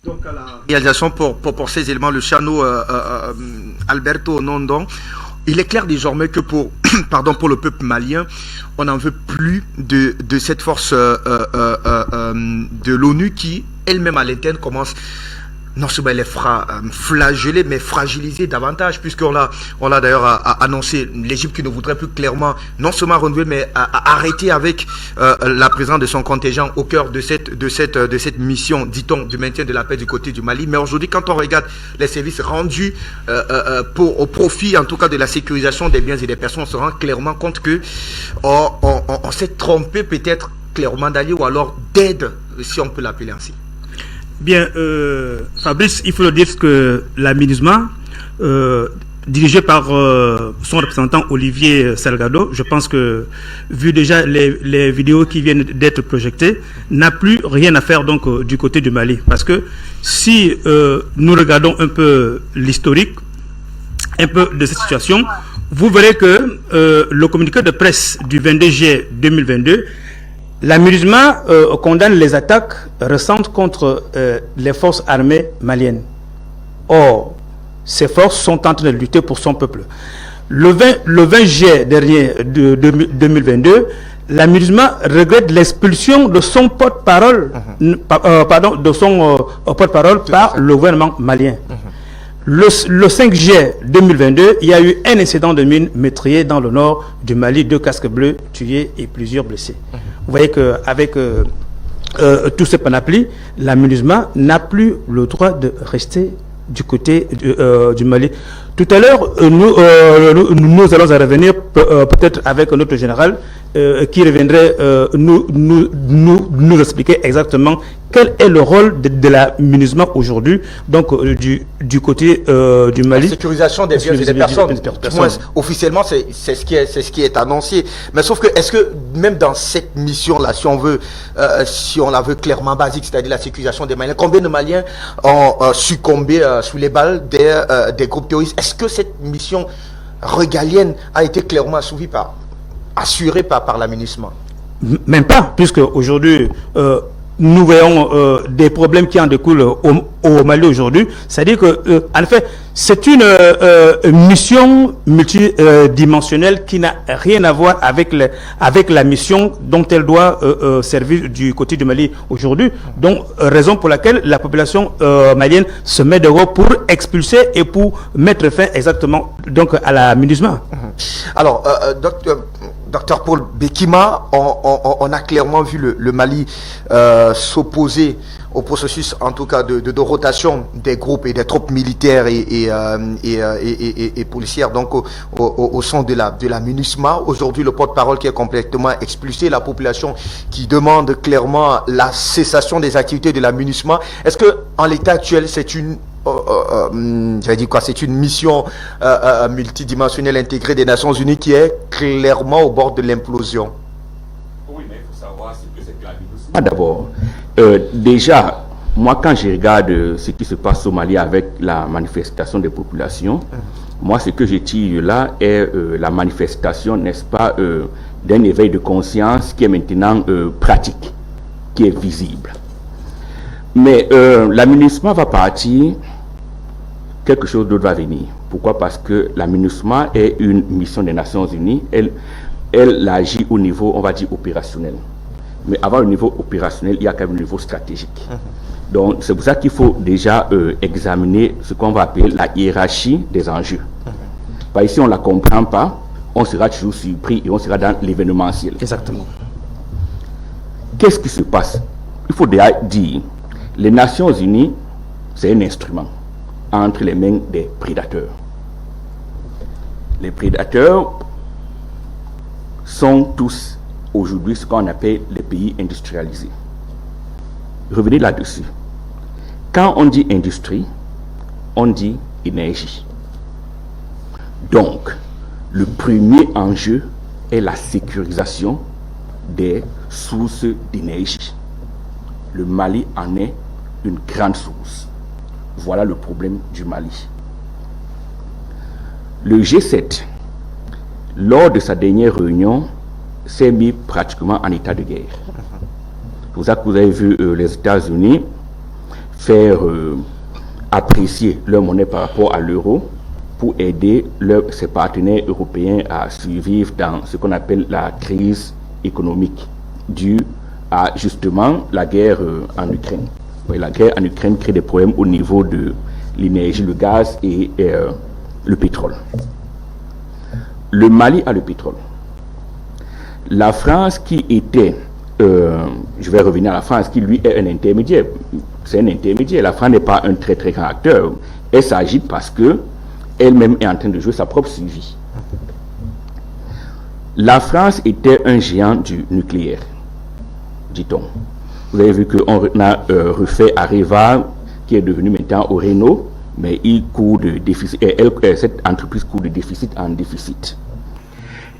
Donc à la réalisation pour ces éléments, le Luciano Alberto Nondon, il est clair désormais que pour le peuple malien, on n'en veut plus de cette force de l'ONU qui elle-même à l'interne commence non seulement elle est flagellée, mais fragilisée davantage, puisqu'on a d'ailleurs annoncé l'Égypte qui ne voudrait plus clairement non seulement renouveler, mais arrêter avec la présence de son contingent au cœur de cette mission, dit-on, du maintien de la paix du côté du Mali. Mais aujourd'hui, quand on regarde les services rendus au profit, en tout cas, de la sécurisation des biens et des personnes, on se rend clairement compte que on s'est trompé peut-être clairement d'allier ou alors d'aide, si on peut l'appeler ainsi. Bien, Fabrice, il faut le dire que la MINUSMA, dirigée par son représentant Olivier Salgado, je pense que, vu déjà les vidéos qui viennent d'être projetées, n'a plus rien à faire donc du côté du Mali. Parce que si nous regardons un peu l'historique, un peu de cette situation, vous verrez que le communiqué de presse du 22 juillet 2022, la MINUSMA condamne les attaques récentes contre les forces armées maliennes. Or, ces forces sont en train de lutter pour son peuple. Le 20 juillet dernier de 2022, la MINUSMA regrette l'expulsion de son porte-parole par le gouvernement malien. Le 5 juillet 2022, il y a eu un incident de mine meurtrier dans le nord du Mali, 2 casques bleus tués et plusieurs blessés. Vous voyez qu'avec tout ce panoplie, la MINUSMA n'a plus le droit de rester du côté du Mali. Tout à l'heure, nous allons revenir peut-être avec notre général qui reviendrait nous expliquer exactement quel est le rôle de la MINUSMA aujourd'hui, donc du côté du Mali. La sécurisation des biens et des personnes. Officiellement, c'est ce qui est annoncé. Mais sauf que, est-ce que même dans cette mission-là, si on la veut clairement basique, c'est-à-dire la sécurisation des Maliens, combien de Maliens ont succombé sous les balles des groupes terroristes? Est-ce que cette mission régalienne a été clairement assurée par la MINUSMA? Même pas, puisque aujourd'hui, nous voyons des problèmes qui en découlent au Mali aujourd'hui. C'est-à-dire que, en effet, c'est une mission multidimensionnelle qui n'a rien à voir avec la mission dont elle doit servir du côté du Mali aujourd'hui. Donc, raison pour laquelle la population malienne se met d'accord pour expulser et pour mettre fin exactement donc, à la MINUSMA. Alors, Docteur Paul Bekima, on a clairement vu le Mali s'opposer au processus, en tout cas, de rotation des groupes et des troupes militaires et policières, donc au sein de la MINUSMA. Aujourd'hui, le porte-parole qui est complètement expulsé, la population qui demande clairement la cessation des activités de la MINUSMA. Est-ce que, en l'état actuel, c'est une c'est une mission multidimensionnelle intégrée des Nations Unies qui est clairement au bord de l'implosion? Oui, mais il faut savoir ce que c'est que la MINUSMA. D'abord, déjà, moi quand je regarde ce qui se passe au Mali avec la manifestation des populations, moi ce que je tire là est la manifestation, n'est-ce pas, d'un éveil de conscience qui est maintenant pratique, qui est visible. Mais la MINUSMA va partir, quelque chose d'autre va venir. Pourquoi? Parce que la MINUSMA est une mission des Nations Unies, elle agit au niveau, on va dire, opérationnel. Mais avant le niveau opérationnel, il y a quand même le niveau stratégique. Donc c'est pour ça qu'il faut déjà examiner ce qu'on va appeler la hiérarchie des enjeux. Parce que si on ne la comprend pas, on sera toujours surpris et on sera dans l'événementiel. Exactement. Qu'est-ce qui se passe? Il faut déjà dire, les Nations Unies, c'est un instrument entre les mains des prédateurs. Les prédateurs sont tous aujourd'hui ce qu'on appelle les pays industrialisés. Revenez là-dessus. Quand on dit industrie, on dit énergie. Donc, le premier enjeu est la sécurisation des sources d'énergie. Le Mali en est une grande source. Voilà le problème du Mali. Le G7, lors de sa dernière réunion, s'est mis pratiquement en état de guerre. C'est pour ça que vous avez vu les États-Unis faire apprécier leur monnaie par rapport à l'euro pour aider ses partenaires européens à survivre dans ce qu'on appelle la crise économique due à justement la guerre en Ukraine. Oui, la guerre en Ukraine crée des problèmes au niveau de l'énergie, le gaz et le pétrole. Le Mali a le pétrole. La France qui était, je vais revenir à la France, qui lui est un intermédiaire. C'est un intermédiaire. La France n'est pas un très très grand acteur. Elle s'agite parce que elle-même est en train de jouer sa propre survie. La France était un géant du nucléaire, dit-on. Vous avez vu qu'on a refait Areva, qui est devenu maintenant au Renault, mais il court de déficit. Cette entreprise court de déficit en déficit.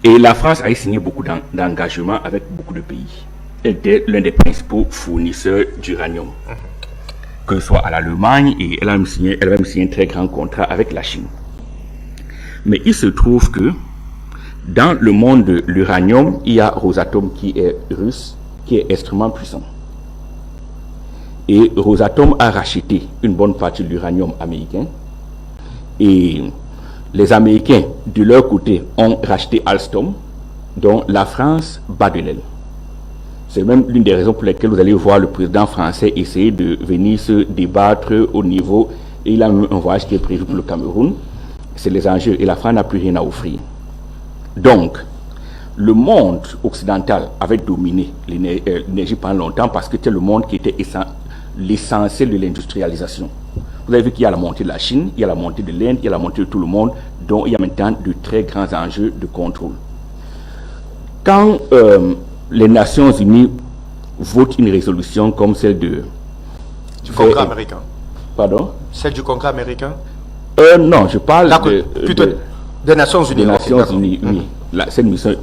Et la France a signé beaucoup d'engagements avec beaucoup de pays. Elle était l'un des principaux fournisseurs d'uranium, que ce soit à l'Allemagne, et elle a même signé un très grand contrat avec la Chine. Mais il se trouve que dans le monde de l'uranium, il y a Rosatom qui est russe, qui est extrêmement puissant. Et Rosatom a racheté une bonne partie de l'uranium américain. Et les Américains, de leur côté, ont racheté Alstom, dont la France bat de l'aile. C'est même l'une des raisons pour lesquelles vous allez voir le président français essayer de venir se débattre au niveau, et il a même un voyage qui est prévu pour le Cameroun. C'est les enjeux, et la France n'a plus rien à offrir. Donc, le monde occidental avait dominé l'énergie pendant longtemps parce que c'était le monde qui était l'essentiel de l'industrialisation. Vous avez vu qu'il y a la montée de la Chine, il y a la montée de l'Inde, il y a la montée de tout le monde, dont il y a maintenant de très grands enjeux de contrôle. Quand les Nations Unies votent une résolution comme celle du Congrès américain. Pardon? Celle du Congrès américain? Non, je parle des Nations Unies. Des Nations Unies, oui. Cette mission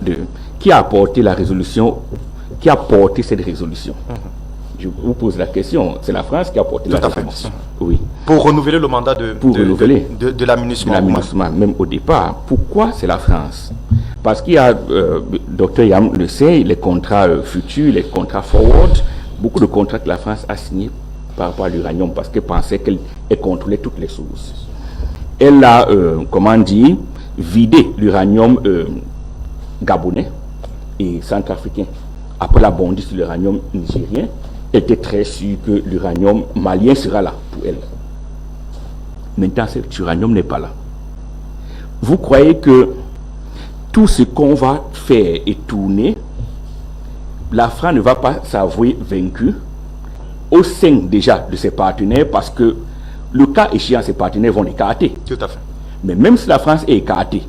qui a apporté la résolution, qui a porté cette résolution. Je vous pose la question, c'est la France qui a porté la résolution. Oui. Pour renouveler le mandat de la MINUSMA. La MINUSMA, même au départ. Pourquoi c'est la France? Parce qu'il y a, Dr Yam le sait, les contrats futurs, les contrats forward, beaucoup de contrats que la France a signés par rapport à l'uranium parce qu'elle pensait qu'elle contrôlait toutes les sources. Elle a, vidé l'uranium gabonais et centrafricain. Après la bondie sur l'uranium nigérien, elle était très sûre que l'uranium malien sera là pour elle. Maintenant, cet uranium n'est pas là. Vous croyez que tout ce qu'on va faire et tourner, la France ne va pas s'avouer vaincue au sein déjà de ses partenaires parce que le cas échéant, ses partenaires vont l'écarter. Tout à fait. Mais même si la France est écartée,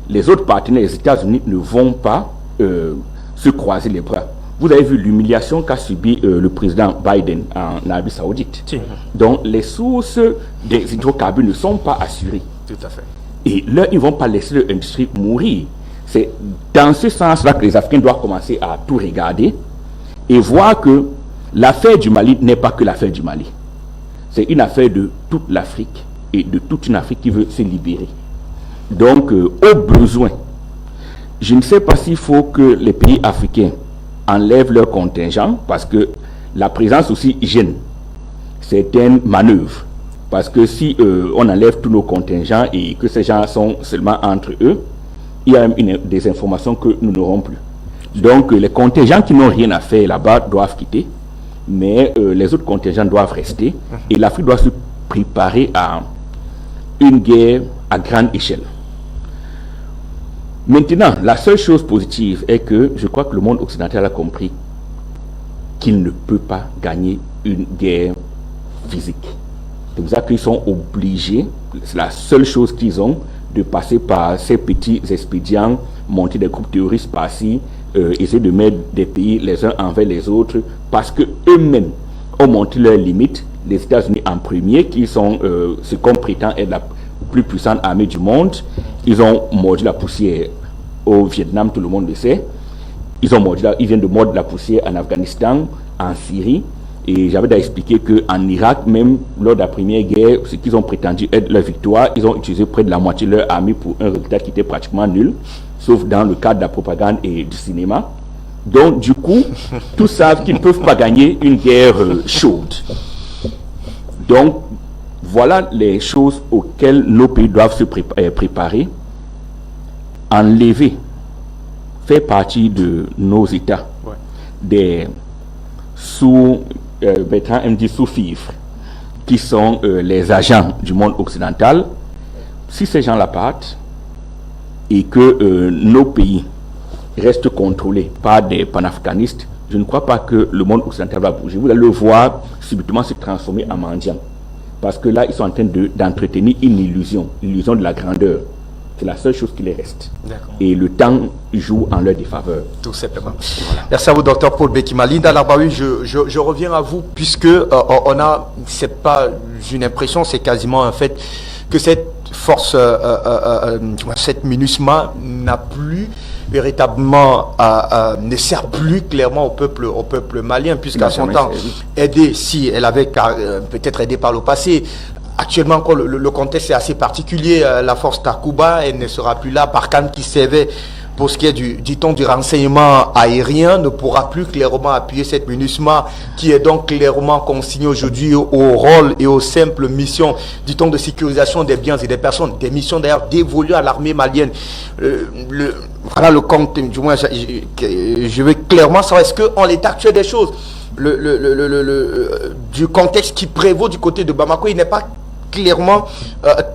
les autres partenaires, les États-Unis, ne vont pas se croiser les bras. Vous avez vu l'humiliation qu'a subi le président Biden en Arabie Saoudite. Si. Donc les sources des hydrocarbures ne sont pas assurées. Tout à fait. Et là, ils ne vont pas laisser l'industrie mourir. C'est dans ce sens-là que les Africains doivent commencer à tout regarder et voir que l'affaire du Mali n'est pas que l'affaire du Mali. C'est une affaire de toute l'Afrique et de toute une Afrique qui veut se libérer. Donc, au besoin, je ne sais pas s'il faut que les pays africains enlèvent leur contingent parce que la présence aussi gêne certaines manœuvres. Parce que si on enlève tous nos contingents et que ces gens sont seulement entre eux, il y a des informations que nous n'aurons plus. Donc les contingents qui n'ont rien à faire là-bas doivent quitter, mais les autres contingents doivent rester et l'Afrique doit se préparer à une guerre à grande échelle. Maintenant, la seule chose positive est que je crois que le monde occidental a compris qu'il ne peut pas gagner une guerre physique. C'est pour ça qu'ils sont obligés, c'est la seule chose qu'ils ont, de passer par ces petits expédients, monter des groupes terroristes par-ci, essayer de mettre des pays les uns envers les autres, parce qu'eux-mêmes ont monté leurs limites. Les États-Unis en premier, qui sont ce qu'on prétend être la plus puissante armée du monde, ils ont mordu la poussière au Vietnam, tout le monde le sait. Ils viennent de mordre la poussière en Afghanistan, en Syrie. Et j'avais expliqué qu'en Irak, même lors de la première guerre, ce qu'ils ont prétendu être leur victoire, ils ont utilisé près de la moitié de leur armée pour un résultat qui était pratiquement nul, sauf dans le cadre de la propagande et du cinéma. Donc, du coup, tous savent qu'ils ne peuvent pas gagner une guerre chaude. Donc, voilà les choses auxquelles nos pays doivent se préparer. Enlever, faire partie de nos États, des sous-fifres, qui sont les agents du monde occidental. Si ces gens-là partent et que nos pays restent contrôlés par des panafricanistes, je ne crois pas que le monde occidental va bouger. Vous allez le voir subitement se transformer en mendiant. Parce que là, ils sont en train d'entretenir une illusion, l'illusion de la grandeur. C'est la seule chose qui les reste. Et le temps joue en leur défaveur. Tout simplement. Voilà. Merci à vous, docteur Paul Bekima. Linda Larbaoui, je reviens à vous, puisque on a, c'est pas une impression, c'est quasiment un fait, que cette force, cette MINUSMA n'a plus véritablement, ne sert plus clairement au peuple malien, puisqu'à son temps, aidé, si elle avait peut-être aidé par le passé. Actuellement encore, le contexte est assez particulier. La force Takuba, elle ne sera plus là. Barkhane, qui servait pour ce qui est du renseignement aérien, ne pourra plus clairement appuyer cette MINUSMA, qui est donc clairement consignée aujourd'hui au rôle et aux simples missions, dit-on, de sécurisation des biens et des personnes. Des missions d'ailleurs dévolues à l'armée malienne. Voilà le compte, du moins, je veux clairement savoir, est-ce qu'en l'état actuel des choses, du contexte qui prévaut du côté de Bamako, il n'est pas clairement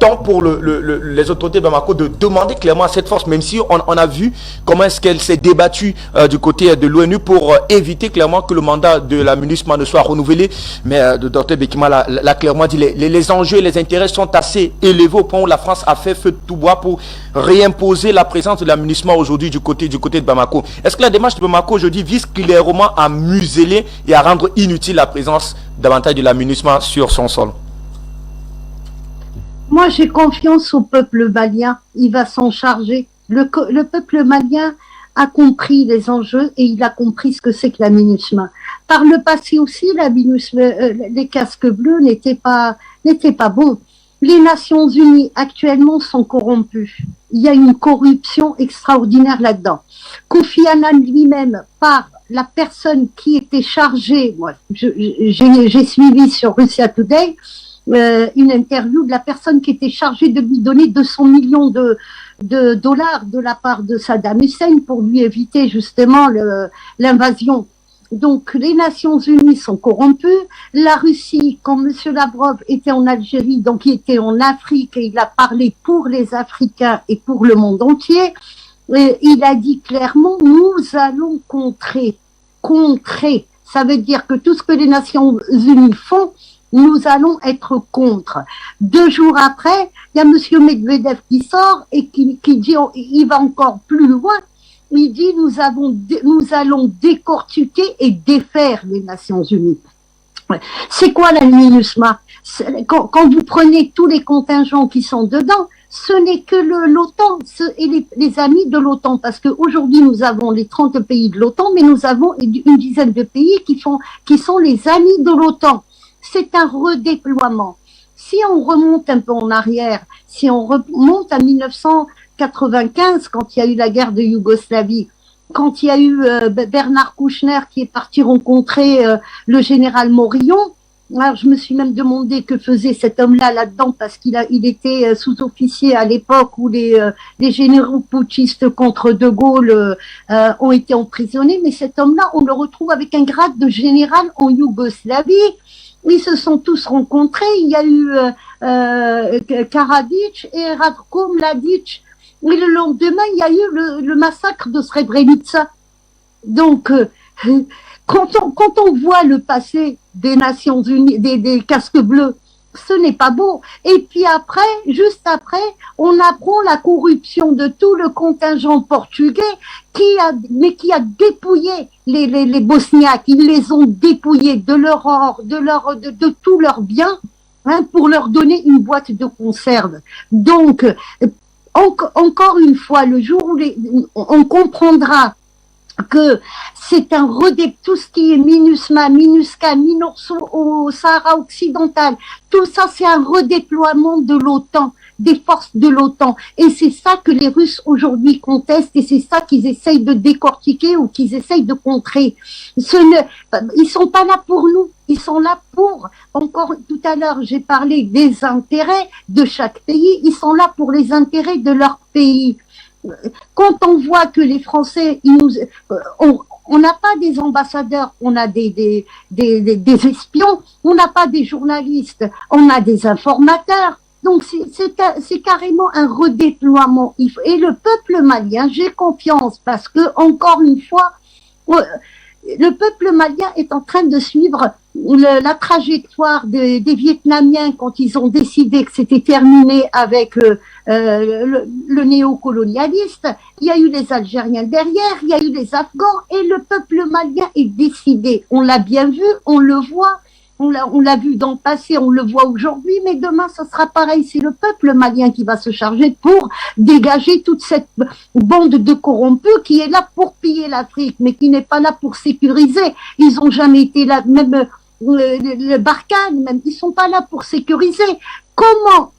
temps pour les autorités de Bamako de demander clairement à cette force, même si on a vu comment est-ce qu'elle s'est débattue du côté de l'ONU pour éviter clairement que le mandat de la MINUSMA ne soit renouvelé. Mais le docteur Bekima l'a clairement dit, les enjeux et les intérêts sont assez élevés au point où la France a fait feu de tout bois pour réimposer la présence de la MINUSMA aujourd'hui du côté de Bamako. Est-ce que la démarche de Bamako aujourd'hui vise clairement à museler et à rendre inutile la présence davantage de la MINUSMA sur son sol? Moi, j'ai confiance au peuple malien. Il va s'en charger. Le peuple malien a compris les enjeux et il a compris ce que c'est que la MINUSMA. Par le passé aussi, la MINUSMA, les casques bleus n'étaient pas bons. Les Nations Unies actuellement sont corrompues. Il y a une corruption extraordinaire là-dedans. Kofi Annan lui-même, par la personne qui était chargée, moi, j'ai suivi sur Russia Today une interview de la personne qui était chargée de lui donner 200 millions de dollars de la part de Saddam Hussein pour lui éviter justement l'invasion. Donc les Nations Unies sont corrompues. La Russie, quand M. Lavrov était en Algérie, donc il était en Afrique et il a parlé pour les Africains et pour le monde entier, il a dit clairement, nous allons contrer. Ça veut dire que tout ce que les Nations Unies font, nous allons être contre. 2 jours après, il y a M. Medvedev qui sort et qui dit, il va encore plus loin. Il dit, nous allons décortiquer et défaire les Nations Unies. C'est quoi la MINUSMA? Quand vous prenez tous les contingents qui sont dedans, ce n'est que l'OTAN et les amis de l'OTAN, parce qu'aujourd'hui nous avons les 30 pays de l'OTAN, mais nous avons une dizaine de pays qui sont les amis de l'OTAN. C'est un redéploiement. Si on remonte un peu en arrière, si on remonte à 1995, quand il y a eu la guerre de Yougoslavie, quand il y a eu Bernard Kouchner qui est parti rencontrer le général Morillon, alors je me suis même demandé que faisait cet homme-là là-dedans, parce il était sous-officier à l'époque où les généraux putschistes contre De Gaulle ont été emprisonnés, mais cet homme-là, on le retrouve avec un grade de général en Yougoslavie. Ils se sont tous rencontrés. Il y a eu Karadzic et Ratko Mladic. Et le lendemain, il y a eu le massacre de Srebrenica. Donc, quand on voit le passé des Nations Unies, des casques bleus, ce n'est pas beau. Et puis après, juste après, on apprend la corruption de tout le contingent portugais qui a dépouillé les Bosniaques. Ils les ont dépouillés de leur or, de tous leurs biens, pour leur donner une boîte de conserve. Donc, encore une fois, le jour où on comprendra que c'est tout ce qui est MINUSMA, MINUSCA, MINURSO au Sahara occidental, tout ça c'est un redéploiement de l'OTAN, des forces de l'OTAN. Et c'est ça que les Russes aujourd'hui contestent et c'est ça qu'ils essayent de décortiquer ou qu'ils essayent de contrer. Ils sont pas là pour nous, ils sont là pour, encore tout à l'heure j'ai parlé des intérêts de chaque pays, ils sont là pour les intérêts de leur pays. Quand on voit que les Français, on n'a pas des ambassadeurs, on a des espions, on n'a pas des journalistes, on a des informateurs. Donc c'est carrément un redéploiement. Et le peuple malien, j'ai confiance parce que encore une fois, le peuple malien est en train de suivre la trajectoire des Vietnamiens quand ils ont décidé que c'était terminé avec le néocolonialiste. Il y a eu les Algériens derrière, il y a eu les Afghans et le peuple malien est décidé. On l'a bien vu, on le voit. On l'a vu dans le passé, on le voit aujourd'hui, mais demain, ça sera pareil. C'est le peuple malien qui va se charger pour dégager toute cette bande de corrompus qui est là pour piller l'Afrique, mais qui n'est pas là pour sécuriser. Ils ont jamais été là, même le Barkhane, même, ils sont pas là pour sécuriser. Comment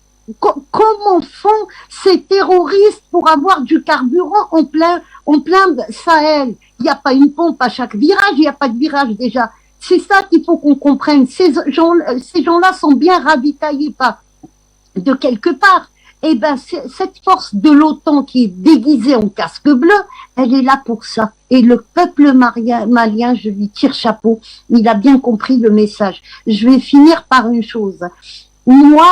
font ces terroristes pour avoir du carburant en plein Sahel? Il n'y a pas une pompe à chaque virage, il n'y a pas de virage déjà. C'est ça qu'il faut qu'on comprenne. Ces gens-là sont bien ravitaillés de quelque part. Eh ben, cette force de l'OTAN qui est déguisée en casque bleu, elle est là pour ça. Et le peuple malien, je lui tire chapeau. Il a bien compris le message. Je vais finir par une chose. Moi,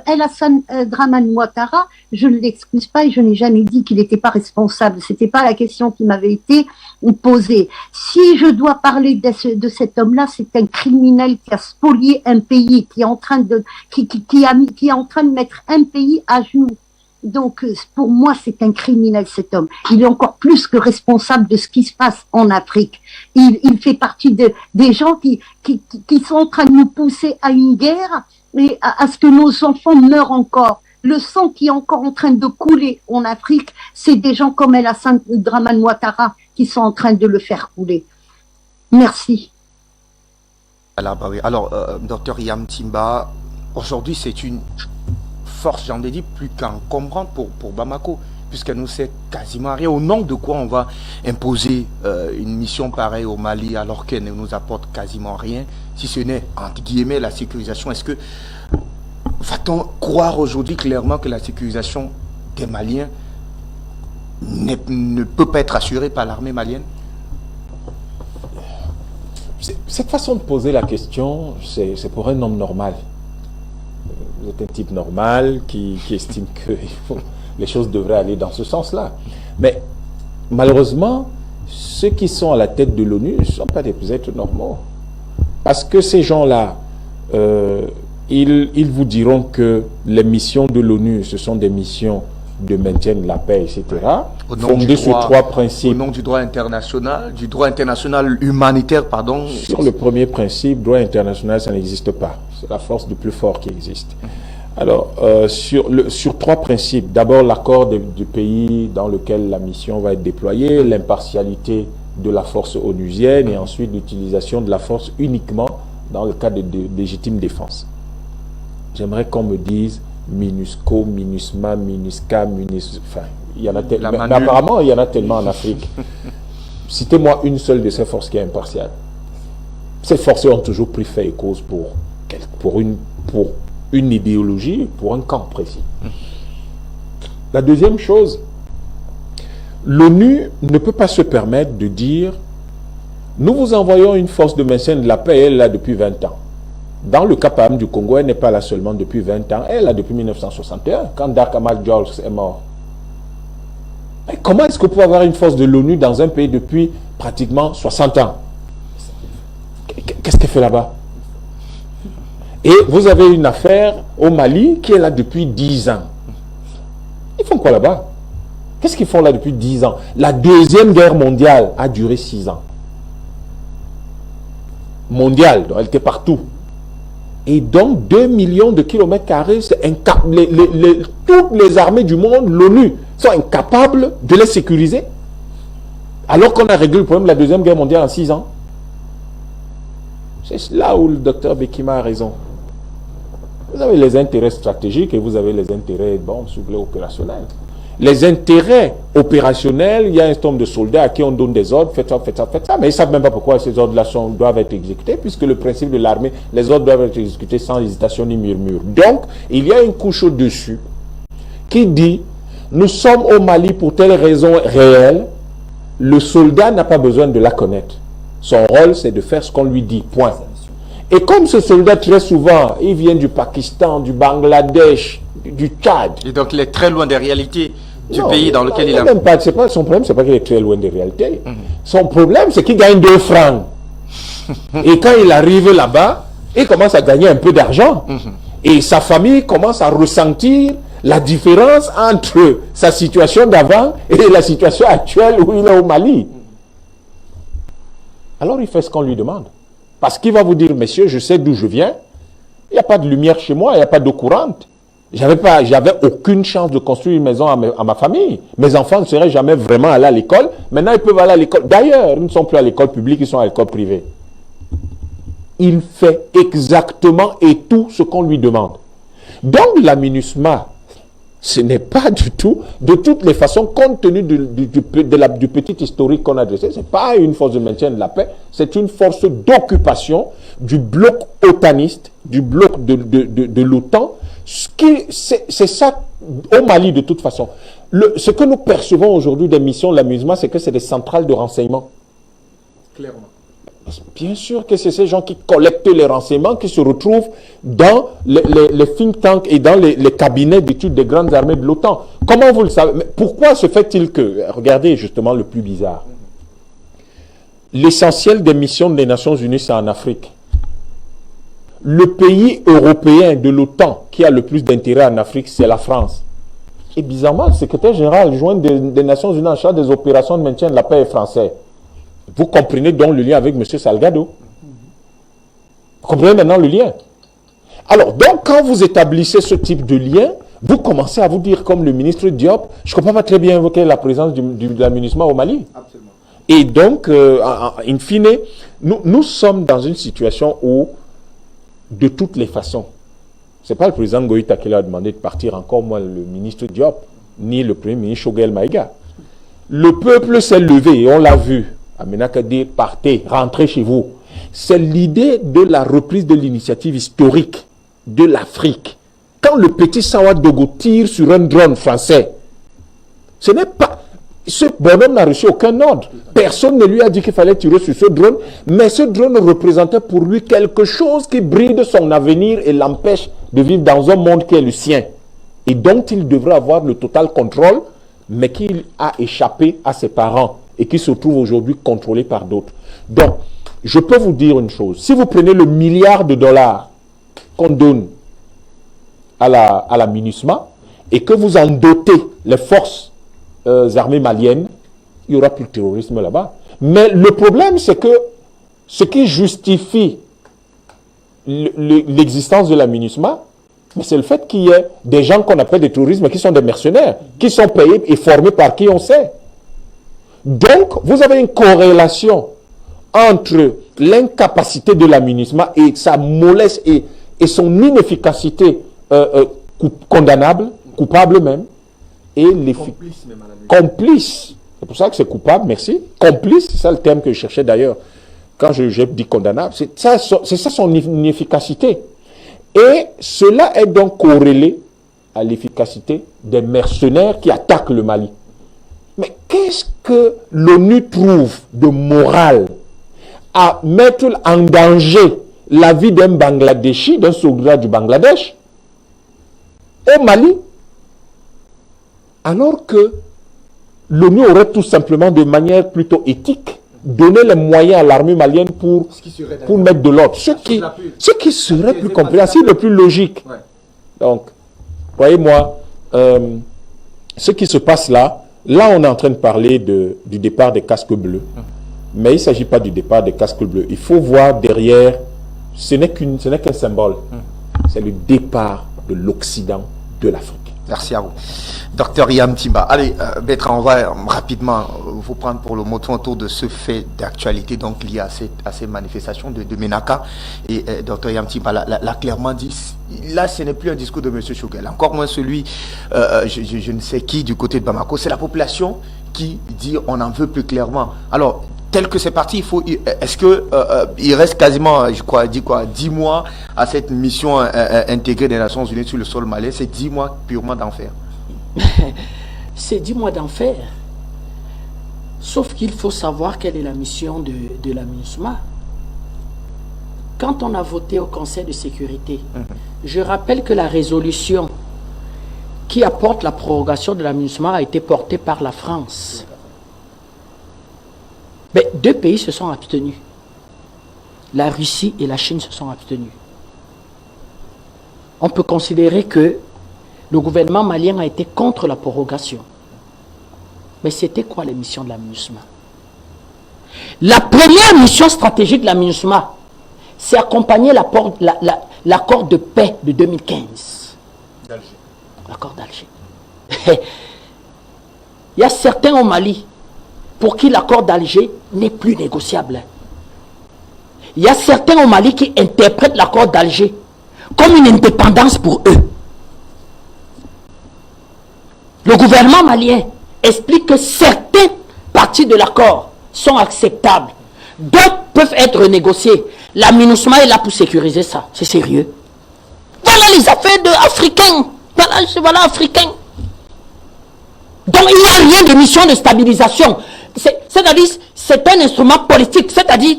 El-Hassan Dramane Ouattara, je ne l'excuse pas et je n'ai jamais dit qu'il n'était pas responsable. C'était pas la question qui m'avait été posée. Si je dois parler de cet homme-là, c'est un criminel qui a spolié un pays, qui est en train de mettre un pays à genoux. Donc, pour moi, c'est un criminel, cet homme. Il est encore plus que responsable de ce qui se passe en Afrique. Il fait partie des gens qui sont en train de nous pousser à une guerre et à ce que nos enfants meurent encore. Le sang qui est encore en train de couler en Afrique, c'est des gens comme El-Hassan Dramane Ouattara qui sont en train de le faire couler. Merci. Alors, Dr Yam Timba, aujourd'hui c'est une force, j'en ai dit, plus qu'encombrante pour Bamako. puisqu'elle nous sert quasiment à rien. Au nom de quoi on va imposer une mission pareille au Mali alors qu'elle ne nous apporte quasiment rien, si ce n'est, entre guillemets, la sécurisation? Est-ce que va-t-on croire aujourd'hui clairement que la sécurisation des Maliens ne peut pas être assurée par l'armée malienne? Cette façon de poser la question, c'est pour un homme normal. Vous êtes un type normal qui estime que les choses devraient aller dans ce sens-là. Mais malheureusement, ceux qui sont à la tête de l'ONU ne sont pas des êtres normaux. Parce que ces gens-là, ils vous diront que les missions de l'ONU, ce sont des missions de maintien de la paix, etc. Fondées sur trois principes. Au nom du droit international humanitaire, pardon. Sur le premier principe, droit international, ça n'existe pas. C'est la force du plus fort qui existe. Alors, sur trois principes. D'abord, l'accord du pays dans lequel la mission va être déployée, l'impartialité de la force onusienne et ensuite l'utilisation de la force uniquement dans le cas de légitime défense. J'aimerais qu'on me dise MINUSCO, MINUSMA, MINUSCA, enfin, il y en a tellement. Mais apparemment, il y en a tellement en Afrique. Citez-moi une seule de ces forces qui est impartiale. Ces forces ont toujours pris fait et cause pour une idéologie, pour un camp précis. La deuxième chose, l'ONU ne peut pas se permettre de dire nous vous envoyons une force de maintien de la paix, elle est là depuis 20 ans. Dans le cas par exemple du Congo, elle n'est pas là seulement depuis 20 ans, elle est là depuis 1961, quand Darkamal George est mort. Mais comment est-ce que vous pouvez avoir une force de l'ONU dans un pays depuis pratiquement 60 ans? Qu'est-ce qu'elle fait là-bas? Et vous avez une affaire au Mali qui est là depuis 10 ans. Ils font quoi là-bas? Qu'est-ce qu'ils font là depuis 10 ans? La deuxième guerre mondiale a duré 6 ans. Mondiale, donc elle était partout. Et donc 2 millions de kilomètres carrés, toutes les armées du monde, l'ONU, sont incapables de les sécuriser. Alors qu'on a réglé le problème de la deuxième guerre mondiale en 6 ans. C'est là où le docteur Bekima a raison. Vous avez les intérêts stratégiques et vous avez les intérêts, bon, soulevé opérationnels. Les intérêts opérationnels, il y a un certain nombre de soldats à qui on donne des ordres, faites ça, faites ça, faites ça, mais ils ne savent même pas pourquoi ces ordres-là doivent être exécutés, puisque le principe de l'armée, les ordres doivent être exécutés sans hésitation ni murmure. Donc, il y a une couche au-dessus qui dit, nous sommes au Mali pour telle raison réelle, le soldat n'a pas besoin de la connaître. Son rôle, c'est de faire ce qu'on lui dit, point. Et comme ce soldat, très souvent, il vient du Pakistan, du Bangladesh, du Tchad. Et donc, il est très loin des réalités du pays dans lequel il a... Même pas, son problème, c'est pas qu'il est très loin des réalités. Son problème, c'est qu'il gagne 2 francs. Et quand il arrive là-bas, il commence à gagner un peu d'argent. Et sa famille commence à ressentir la différence entre sa situation d'avant et la situation actuelle où il est au Mali. Alors, il fait ce qu'on lui demande. Parce qu'il va vous dire, messieurs, je sais d'où je viens. Il n'y a pas de lumière chez moi, il n'y a pas d'eau courante. J'avais aucune chance de construire une maison à ma famille. Mes enfants ne seraient jamais vraiment allés à l'école. Maintenant, ils peuvent aller à l'école. D'ailleurs, ils ne sont plus à l'école publique, ils sont à l'école privée. Il fait exactement et tout ce qu'on lui demande. Donc, la MINUSMA, ce n'est pas du tout, de toutes les façons, compte tenu du petit historique qu'on a dressé, ce n'est pas une force de maintien de la paix, c'est une force d'occupation du bloc otaniste, du bloc de l'OTAN. C'est ça au Mali de toute façon. Ce que nous percevons aujourd'hui des missions de la MINUSMA, c'est que c'est des centrales de renseignement. Clairement. Bien sûr que c'est ces gens qui collectent les renseignements qui se retrouvent dans les think tanks et dans les cabinets d'études des grandes armées de l'OTAN. Comment vous le savez? Mais pourquoi se fait-il que... Regardez justement le plus bizarre. L'essentiel des missions des Nations Unies, c'est en Afrique. Le pays européen de l'OTAN qui a le plus d'intérêt en Afrique, c'est la France. Et bizarrement, le secrétaire général adjoint des Nations Unies en charge des opérations de maintien de la paix est français. Vous comprenez donc le lien avec M. Salgado. Vous comprenez maintenant le lien. Alors, donc, quand vous établissez ce type de lien, vous commencez à vous dire, comme le ministre Diop, je ne comprends pas très bien évoquer la présence de la MINUSMA au Mali. Absolument. Et donc, in fine, nous sommes dans une situation où, de toutes les façons, ce n'est pas le président Goïta qui l'a demandé de partir, encore moins le ministre Diop. ni le Premier ministre Choguel Maïga. Le peuple s'est levé et on l'a vu. Amenaka dit partez, rentrez chez vous. C'est l'idée de la reprise de l'initiative historique de l'Afrique. Quand le petit Sawad Dogo tire sur un drone français, ce n'est pas... Ce bonhomme n'a reçu aucun ordre. Personne ne lui a dit qu'il fallait tirer sur ce drone, mais ce drone représentait pour lui quelque chose qui bride son avenir et l'empêche de vivre dans un monde qui est le sien et dont il devrait avoir le total contrôle, mais qu'il a échappé à ses parents et qui se trouve aujourd'hui contrôlé par d'autres. Donc, je peux vous dire une chose. Si vous prenez le milliard de dollars qu'on donne à la MINUSMA et que vous en dotez les forces armées maliennes, il n'y aura plus de terrorisme là-bas. Mais le problème, c'est que ce qui justifie l'existence de la MINUSMA, c'est le fait qu'il y ait des gens qu'on appelle des terroristes, qui sont des mercenaires, qui sont payés et formés par qui on sait. Donc, vous avez une corrélation entre l'incapacité de la MINUSMA et sa mollesse et son inefficacité condamnable, coupable même, et les complices. C'est pour ça que c'est coupable, merci. Complice, c'est ça le terme que je cherchais d'ailleurs. Quand j'ai dit condamnable, c'est ça son inefficacité. Et cela est donc corrélé à l'efficacité des mercenaires qui attaquent le Mali. Mais qu'est-ce que l'ONU trouve de moral à mettre en danger la vie d'un Bangladeshi, d'un soldat du Bangladesh, au Mali, alors que l'ONU aurait tout simplement, de manière plutôt éthique, donné les moyens à l'armée malienne pour mettre de l'ordre. Ce qui serait plus compréhensible, plus logique. Ouais. Donc, voyez-moi, ce qui se passe là, on est en train de parler du départ des casques bleus. Mais il ne s'agit pas du départ des casques bleus. Il faut voir derrière, ce n'est qu'un symbole. C'est le départ de l'Occident de l'Afrique. Merci à vous. Docteur Yam Timba. Allez, Bertrand, on va rapidement vous prendre pour le mot autour de ce fait d'actualité donc lié à ces manifestations de Ménaka. Et Docteur Yam Timba l'a clairement dit, là ce n'est plus un discours de M. Choguel, encore moins celui, je ne sais qui, du côté de Bamako. C'est la population qui dit on en veut plus clairement. Alors, tel que c'est parti, est-ce qu'il reste quasiment, je crois, 10 mois à cette mission intégrée des Nations Unies sur le sol malais? C'est 10 mois purement d'enfer. C'est 10 mois d'enfer. Sauf qu'il faut savoir quelle est la mission de la MINUSMA. Quand on a voté au Conseil de sécurité, je rappelle que la résolution qui apporte la prorogation de la MINUSMA a été portée par la France. Mais 2 pays se sont abstenus. La Russie et la Chine se sont abstenus. On peut considérer que le gouvernement malien a été contre la prorogation. Mais c'était quoi les missions de la MINUSMA? La première mission stratégique de la MINUSMA, c'est accompagner l'accord de paix de 2015. L'accord d'Alger. Il y a certains au Mali pour qui l'accord d'Alger n'est plus négociable. Il y a certains au Mali qui interprètent l'accord d'Alger comme une indépendance pour eux. Le gouvernement malien explique que certaines parties de l'accord sont acceptables, d'autres peuvent être négociées. La MINUSMA est là pour sécuriser ça. C'est sérieux. Voilà les affaires africains. Voilà africains. Donc il n'y a rien de mission de stabilisation. C'est-à-dire, c'est un instrument politique. C'est-à-dire,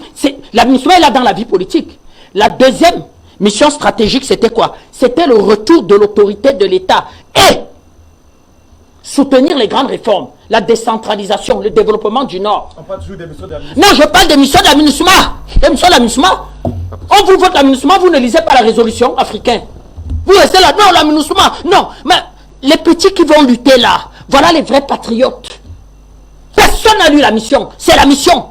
la MINUSMA est là dans la vie politique. La deuxième mission stratégique, c'était quoi? C'était le retour de l'autorité de l'État et soutenir les grandes réformes, la décentralisation, le développement du Nord. On parle toujours des missions de la MINUSMA. Non, je parle des missions de la MINUSMA. Les missions de la MINUSMA. On vous vote la MINUSMA, vous ne lisez pas la résolution africaine. Vous restez là, non, la MINUSMA. Non, mais les petits qui vont lutter là, voilà les vrais patriotes. Personne n'a lu la mission. C'est la mission.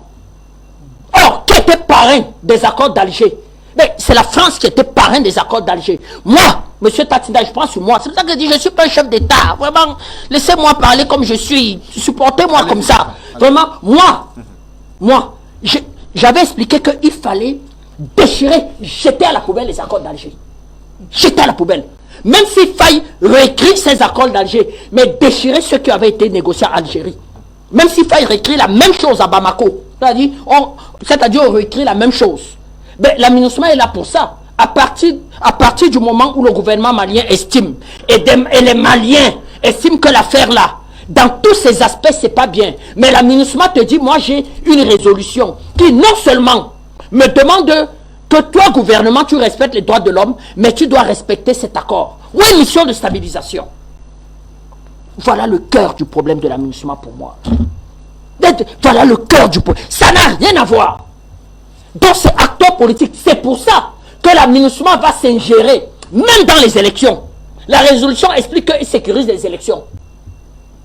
Or, qui était parrain des accords d'Alger? C'est la France qui était parrain des accords d'Alger. Moi, monsieur Tatinda, je prends sur moi. C'est pour ça que je dis, je ne suis pas un chef d'État. Vraiment, laissez-moi parler comme je suis. Supportez-moi comme ça. Vraiment, moi, j'avais expliqué qu'il fallait déchirer, jeter à la poubelle les accords d'Alger. Jeter à la poubelle. même s'il faille réécrire ces accords d'Alger, mais déchirer ce qui avait été négocié à Algérie. Même s'il faille réécrire la même chose à Bamako, c'est-à-dire on réécrit la même chose. Ben, la MINUSMA est là pour ça. À partir du moment où le gouvernement malien estime, et les Maliens estiment que l'affaire là, dans tous ces aspects, c'est pas bien. Mais la MINUSMA te dit, moi j'ai une résolution qui non seulement me demande que toi, gouvernement, tu respectes les droits de l'homme, mais tu dois respecter cet accord. Ou une mission de stabilisation. Voilà le cœur du problème de la MINUSMA pour moi. Voilà le cœur du problème. Ça n'a rien à voir. Donc c'est acteur politique. C'est pour ça que la MINUSMA va s'ingérer, même dans les élections. La résolution explique qu'il sécurise les élections.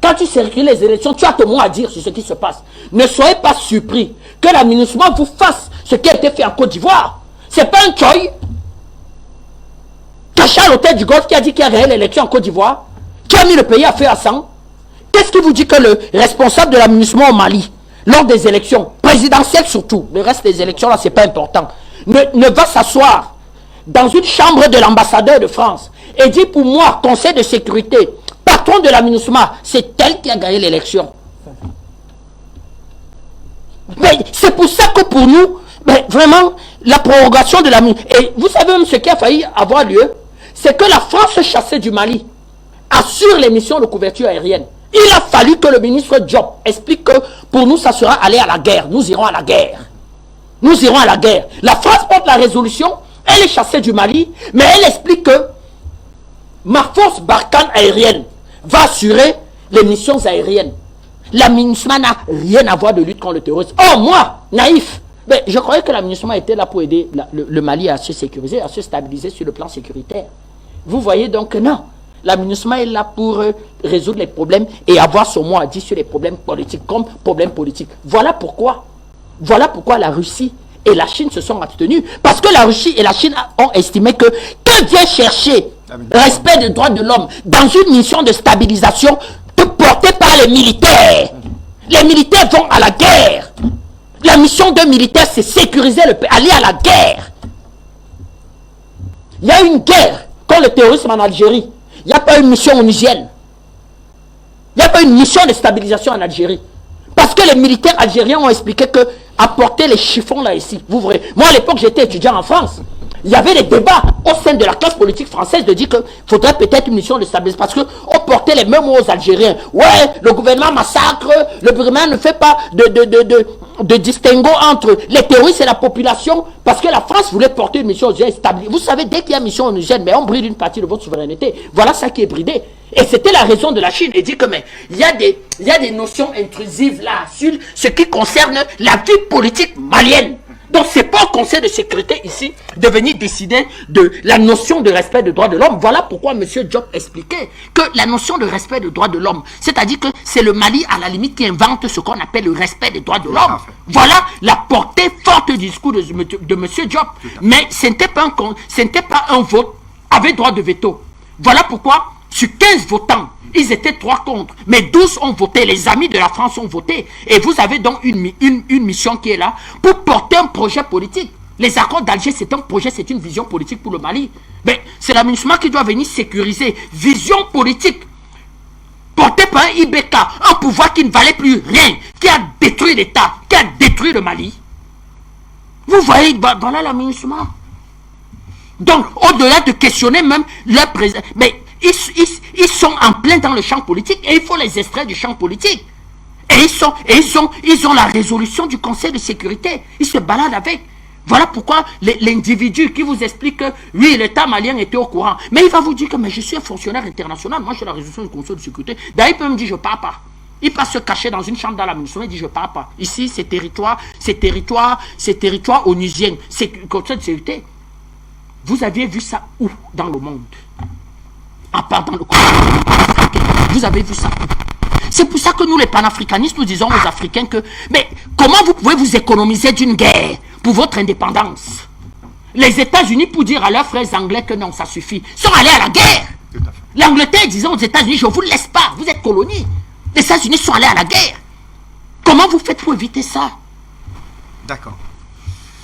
Quand tu sécurises les élections, tu as ton mot à dire sur ce qui se passe. Ne soyez pas surpris que la MINUSMA vous fasse ce qui a été fait en Côte d'Ivoire. C'est pas un Choy caché à l'hôtel du Golfe qui a dit qu'il y a réelle élection en Côte d'Ivoire, qui a mis le pays à feu à sang. Qu'est-ce qui vous dit que le responsable de la MINUSMA au Mali, lors des élections, présidentielles surtout, le reste des élections là c'est pas important, ne va s'asseoir dans une chambre de l'ambassadeur de France et dit pour moi, conseil de sécurité, patron de la MINUSMA, c'est elle qui a gagné l'élection. Mais c'est pour ça que pour nous, mais vraiment, la prorogation de la MINUSMA, et vous savez même ce qui a failli avoir lieu, c'est que la France chassée du Mali assure les missions de couverture aérienne. Il a fallu que le ministre Diop explique que pour nous, ça sera aller à la guerre. Nous irons à la guerre. Nous irons à la guerre. La France porte la résolution, elle est chassée du Mali, mais elle explique que ma force Barkhane aérienne va assurer les missions aériennes. La MINUSMA n'a rien à voir de lutte contre le terrorisme. Oh, moi, naïf, mais je croyais que la MINUSMA était là pour aider le Mali à se sécuriser, à se stabiliser sur le plan sécuritaire. Vous voyez donc que non. La MINUSMA est là pour résoudre les problèmes et avoir son mot à dire sur les problèmes politiques comme problèmes politiques. Voilà pourquoi la Russie et la Chine se sont abstenus. Parce que la Russie et la Chine ont estimé que vient chercher respect des droits de l'homme dans une mission de stabilisation portée par les militaires. Les militaires vont à la guerre. La mission d'un militaire, c'est sécuriser le pays, aller à la guerre. Il y a une guerre contre le terrorisme en Algérie. Il n'y a pas une mission onusienne. Il n'y a pas une mission de stabilisation en Algérie. Parce que les militaires algériens ont expliqué que apporter les chiffons là ici, vous verrez. Moi à l'époque j'étais étudiant en France. Il y avait des débats au sein de la classe politique française de dire qu'il faudrait peut-être une mission de stabilisation. Parce qu'on portait les mêmes mots aux Algériens. Ouais, le gouvernement massacre, le gouvernement ne fait pas de distinguo entre les terroristes et la population. Parce que la France voulait porter une mission onusienne établie. Vous savez, dès qu'il y a une mission onusienne, mais on bride une partie de votre souveraineté. Voilà ça qui est bridé. Et c'était la raison de la Chine. Et dit que mais il y a des notions intrusives là sur ce qui concerne la vie politique malienne. Donc c'est pas au Conseil de sécurité ici de venir décider de la notion de respect des droits de l'homme. Voilà pourquoi M. Diop expliquait que la notion de respect des droits de l'homme, c'est-à-dire que c'est le Mali à la limite qui invente ce qu'on appelle le respect des droits de l'homme. Voilà la portée forte du discours de M. Diop. Mais ce n'était pas un vote avec droit de veto. Voilà pourquoi sur 15 votants, ils étaient 3 contre, mais 12 ont voté, les amis de la France ont voté. Et vous avez donc une mission qui est là pour porter un projet politique. Les accords d'Alger, c'est un projet, c'est une vision politique pour le Mali. Mais c'est la MINUSMA qui doit venir sécuriser. Vision politique portée par un IBK, un pouvoir qui ne valait plus rien, qui a détruit l'État, qui a détruit le Mali. Vous voyez, voilà la MINUSMA. Donc, au-delà de questionner même leur président, mais ils sont en plein dans le champ politique et il faut les extraire du champ politique. Et ils ont la résolution du Conseil de sécurité. Ils se baladent avec. Voilà pourquoi l'individu qui vous explique que oui, l'État malien était au courant. Mais il va vous dire que mais je suis un fonctionnaire international. Moi, j'ai la résolution du Conseil de sécurité. D'ailleurs, il peut me dire je ne pars pas. Il peut se cacher dans une chambre dans la MINUSMA et dit je ne pars pas. Ici, c'est territoire onusien. C'est Conseil de sécurité. Vous aviez vu ça où dans le monde? À part dans le continent africain. Vous avez vu ça. C'est pour ça que nous, les panafricanistes, nous disons aux Africains que mais comment vous pouvez vous économiser d'une guerre pour votre indépendance? Les États-Unis, pour dire à leurs frères anglais que non, ça suffit, sont allés à la guerre. L'Angleterre disant aux États-Unis, je ne vous laisse pas, vous êtes colonie. Les États-Unis sont allés à la guerre. Comment vous faites pour éviter ça? D'accord.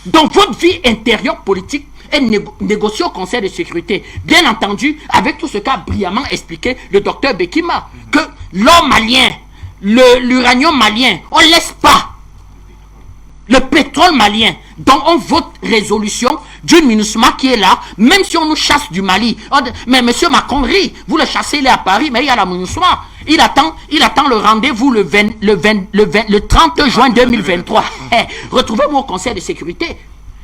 Donc votre vie intérieure politique et négocier au Conseil de sécurité. Bien entendu, avec tout ce qu'a brillamment expliqué le docteur Bekima, que l'or malien, l'uranium malien, on ne laisse pas. Le pétrole malien, dont on vote résolution d'une MINUSMA qui est là, même si on nous chasse du Mali. Mais M. Macron rit, vous le chassez, il est à Paris, mais il y a la MINUSMA. Il attend le rendez-vous le 30 juin 2023. Retrouvez-moi au Conseil de sécurité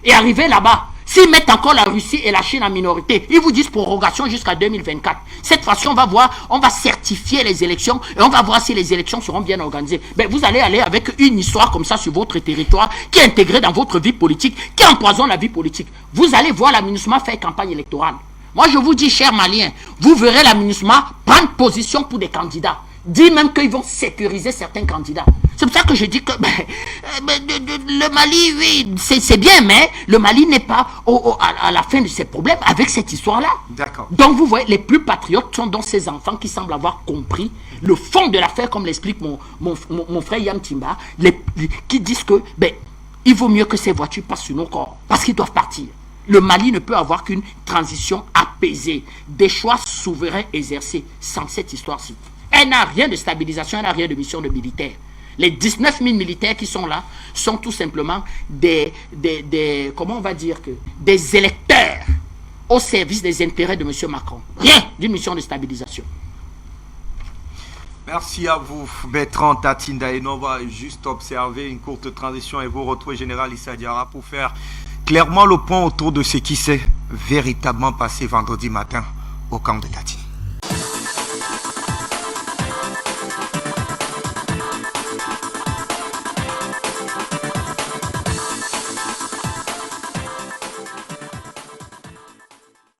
et arrivez là-bas. S'ils mettent encore la Russie et la Chine en minorité, ils vous disent prorogation jusqu'à 2024. Cette fois-ci, on va voir, on va certifier les élections et on va voir si les élections seront bien organisées. Ben, vous allez aller avec une histoire comme ça sur votre territoire qui est intégrée dans votre vie politique, qui empoisonne la vie politique. Vous allez voir la MINUSMA faire campagne électorale. Moi, je vous dis, chers Maliens, vous verrez la MINUSMA prendre position pour des candidats. Dit même qu'ils vont sécuriser certains candidats. C'est pour ça que je dis que le Mali, oui, c'est bien, mais le Mali n'est pas à la fin de ses problèmes avec cette histoire-là. D'accord. Donc vous voyez, les plus patriotes sont donc ces enfants qui semblent avoir compris le fond de l'affaire, comme l'explique mon frère Yam Timba, qui disent que il vaut mieux que ces voitures passent sur nos corps, parce qu'ils doivent partir. Le Mali ne peut avoir qu'une transition apaisée, des choix souverains exercés sans cette histoire-ci. Elle n'a rien de stabilisation, elle n'a rien de mission de militaire. Les 19 000 militaires qui sont là sont tout simplement comment on va dire des électeurs au service des intérêts de M. Macron. Rien d'une mission de stabilisation. Merci à vous, Bertrand Tatinda. Et on va juste observer une courte transition et vous retrouver Général Issa Diarra pour faire clairement le point autour de ce qui s'est véritablement passé vendredi matin au camp de Tati.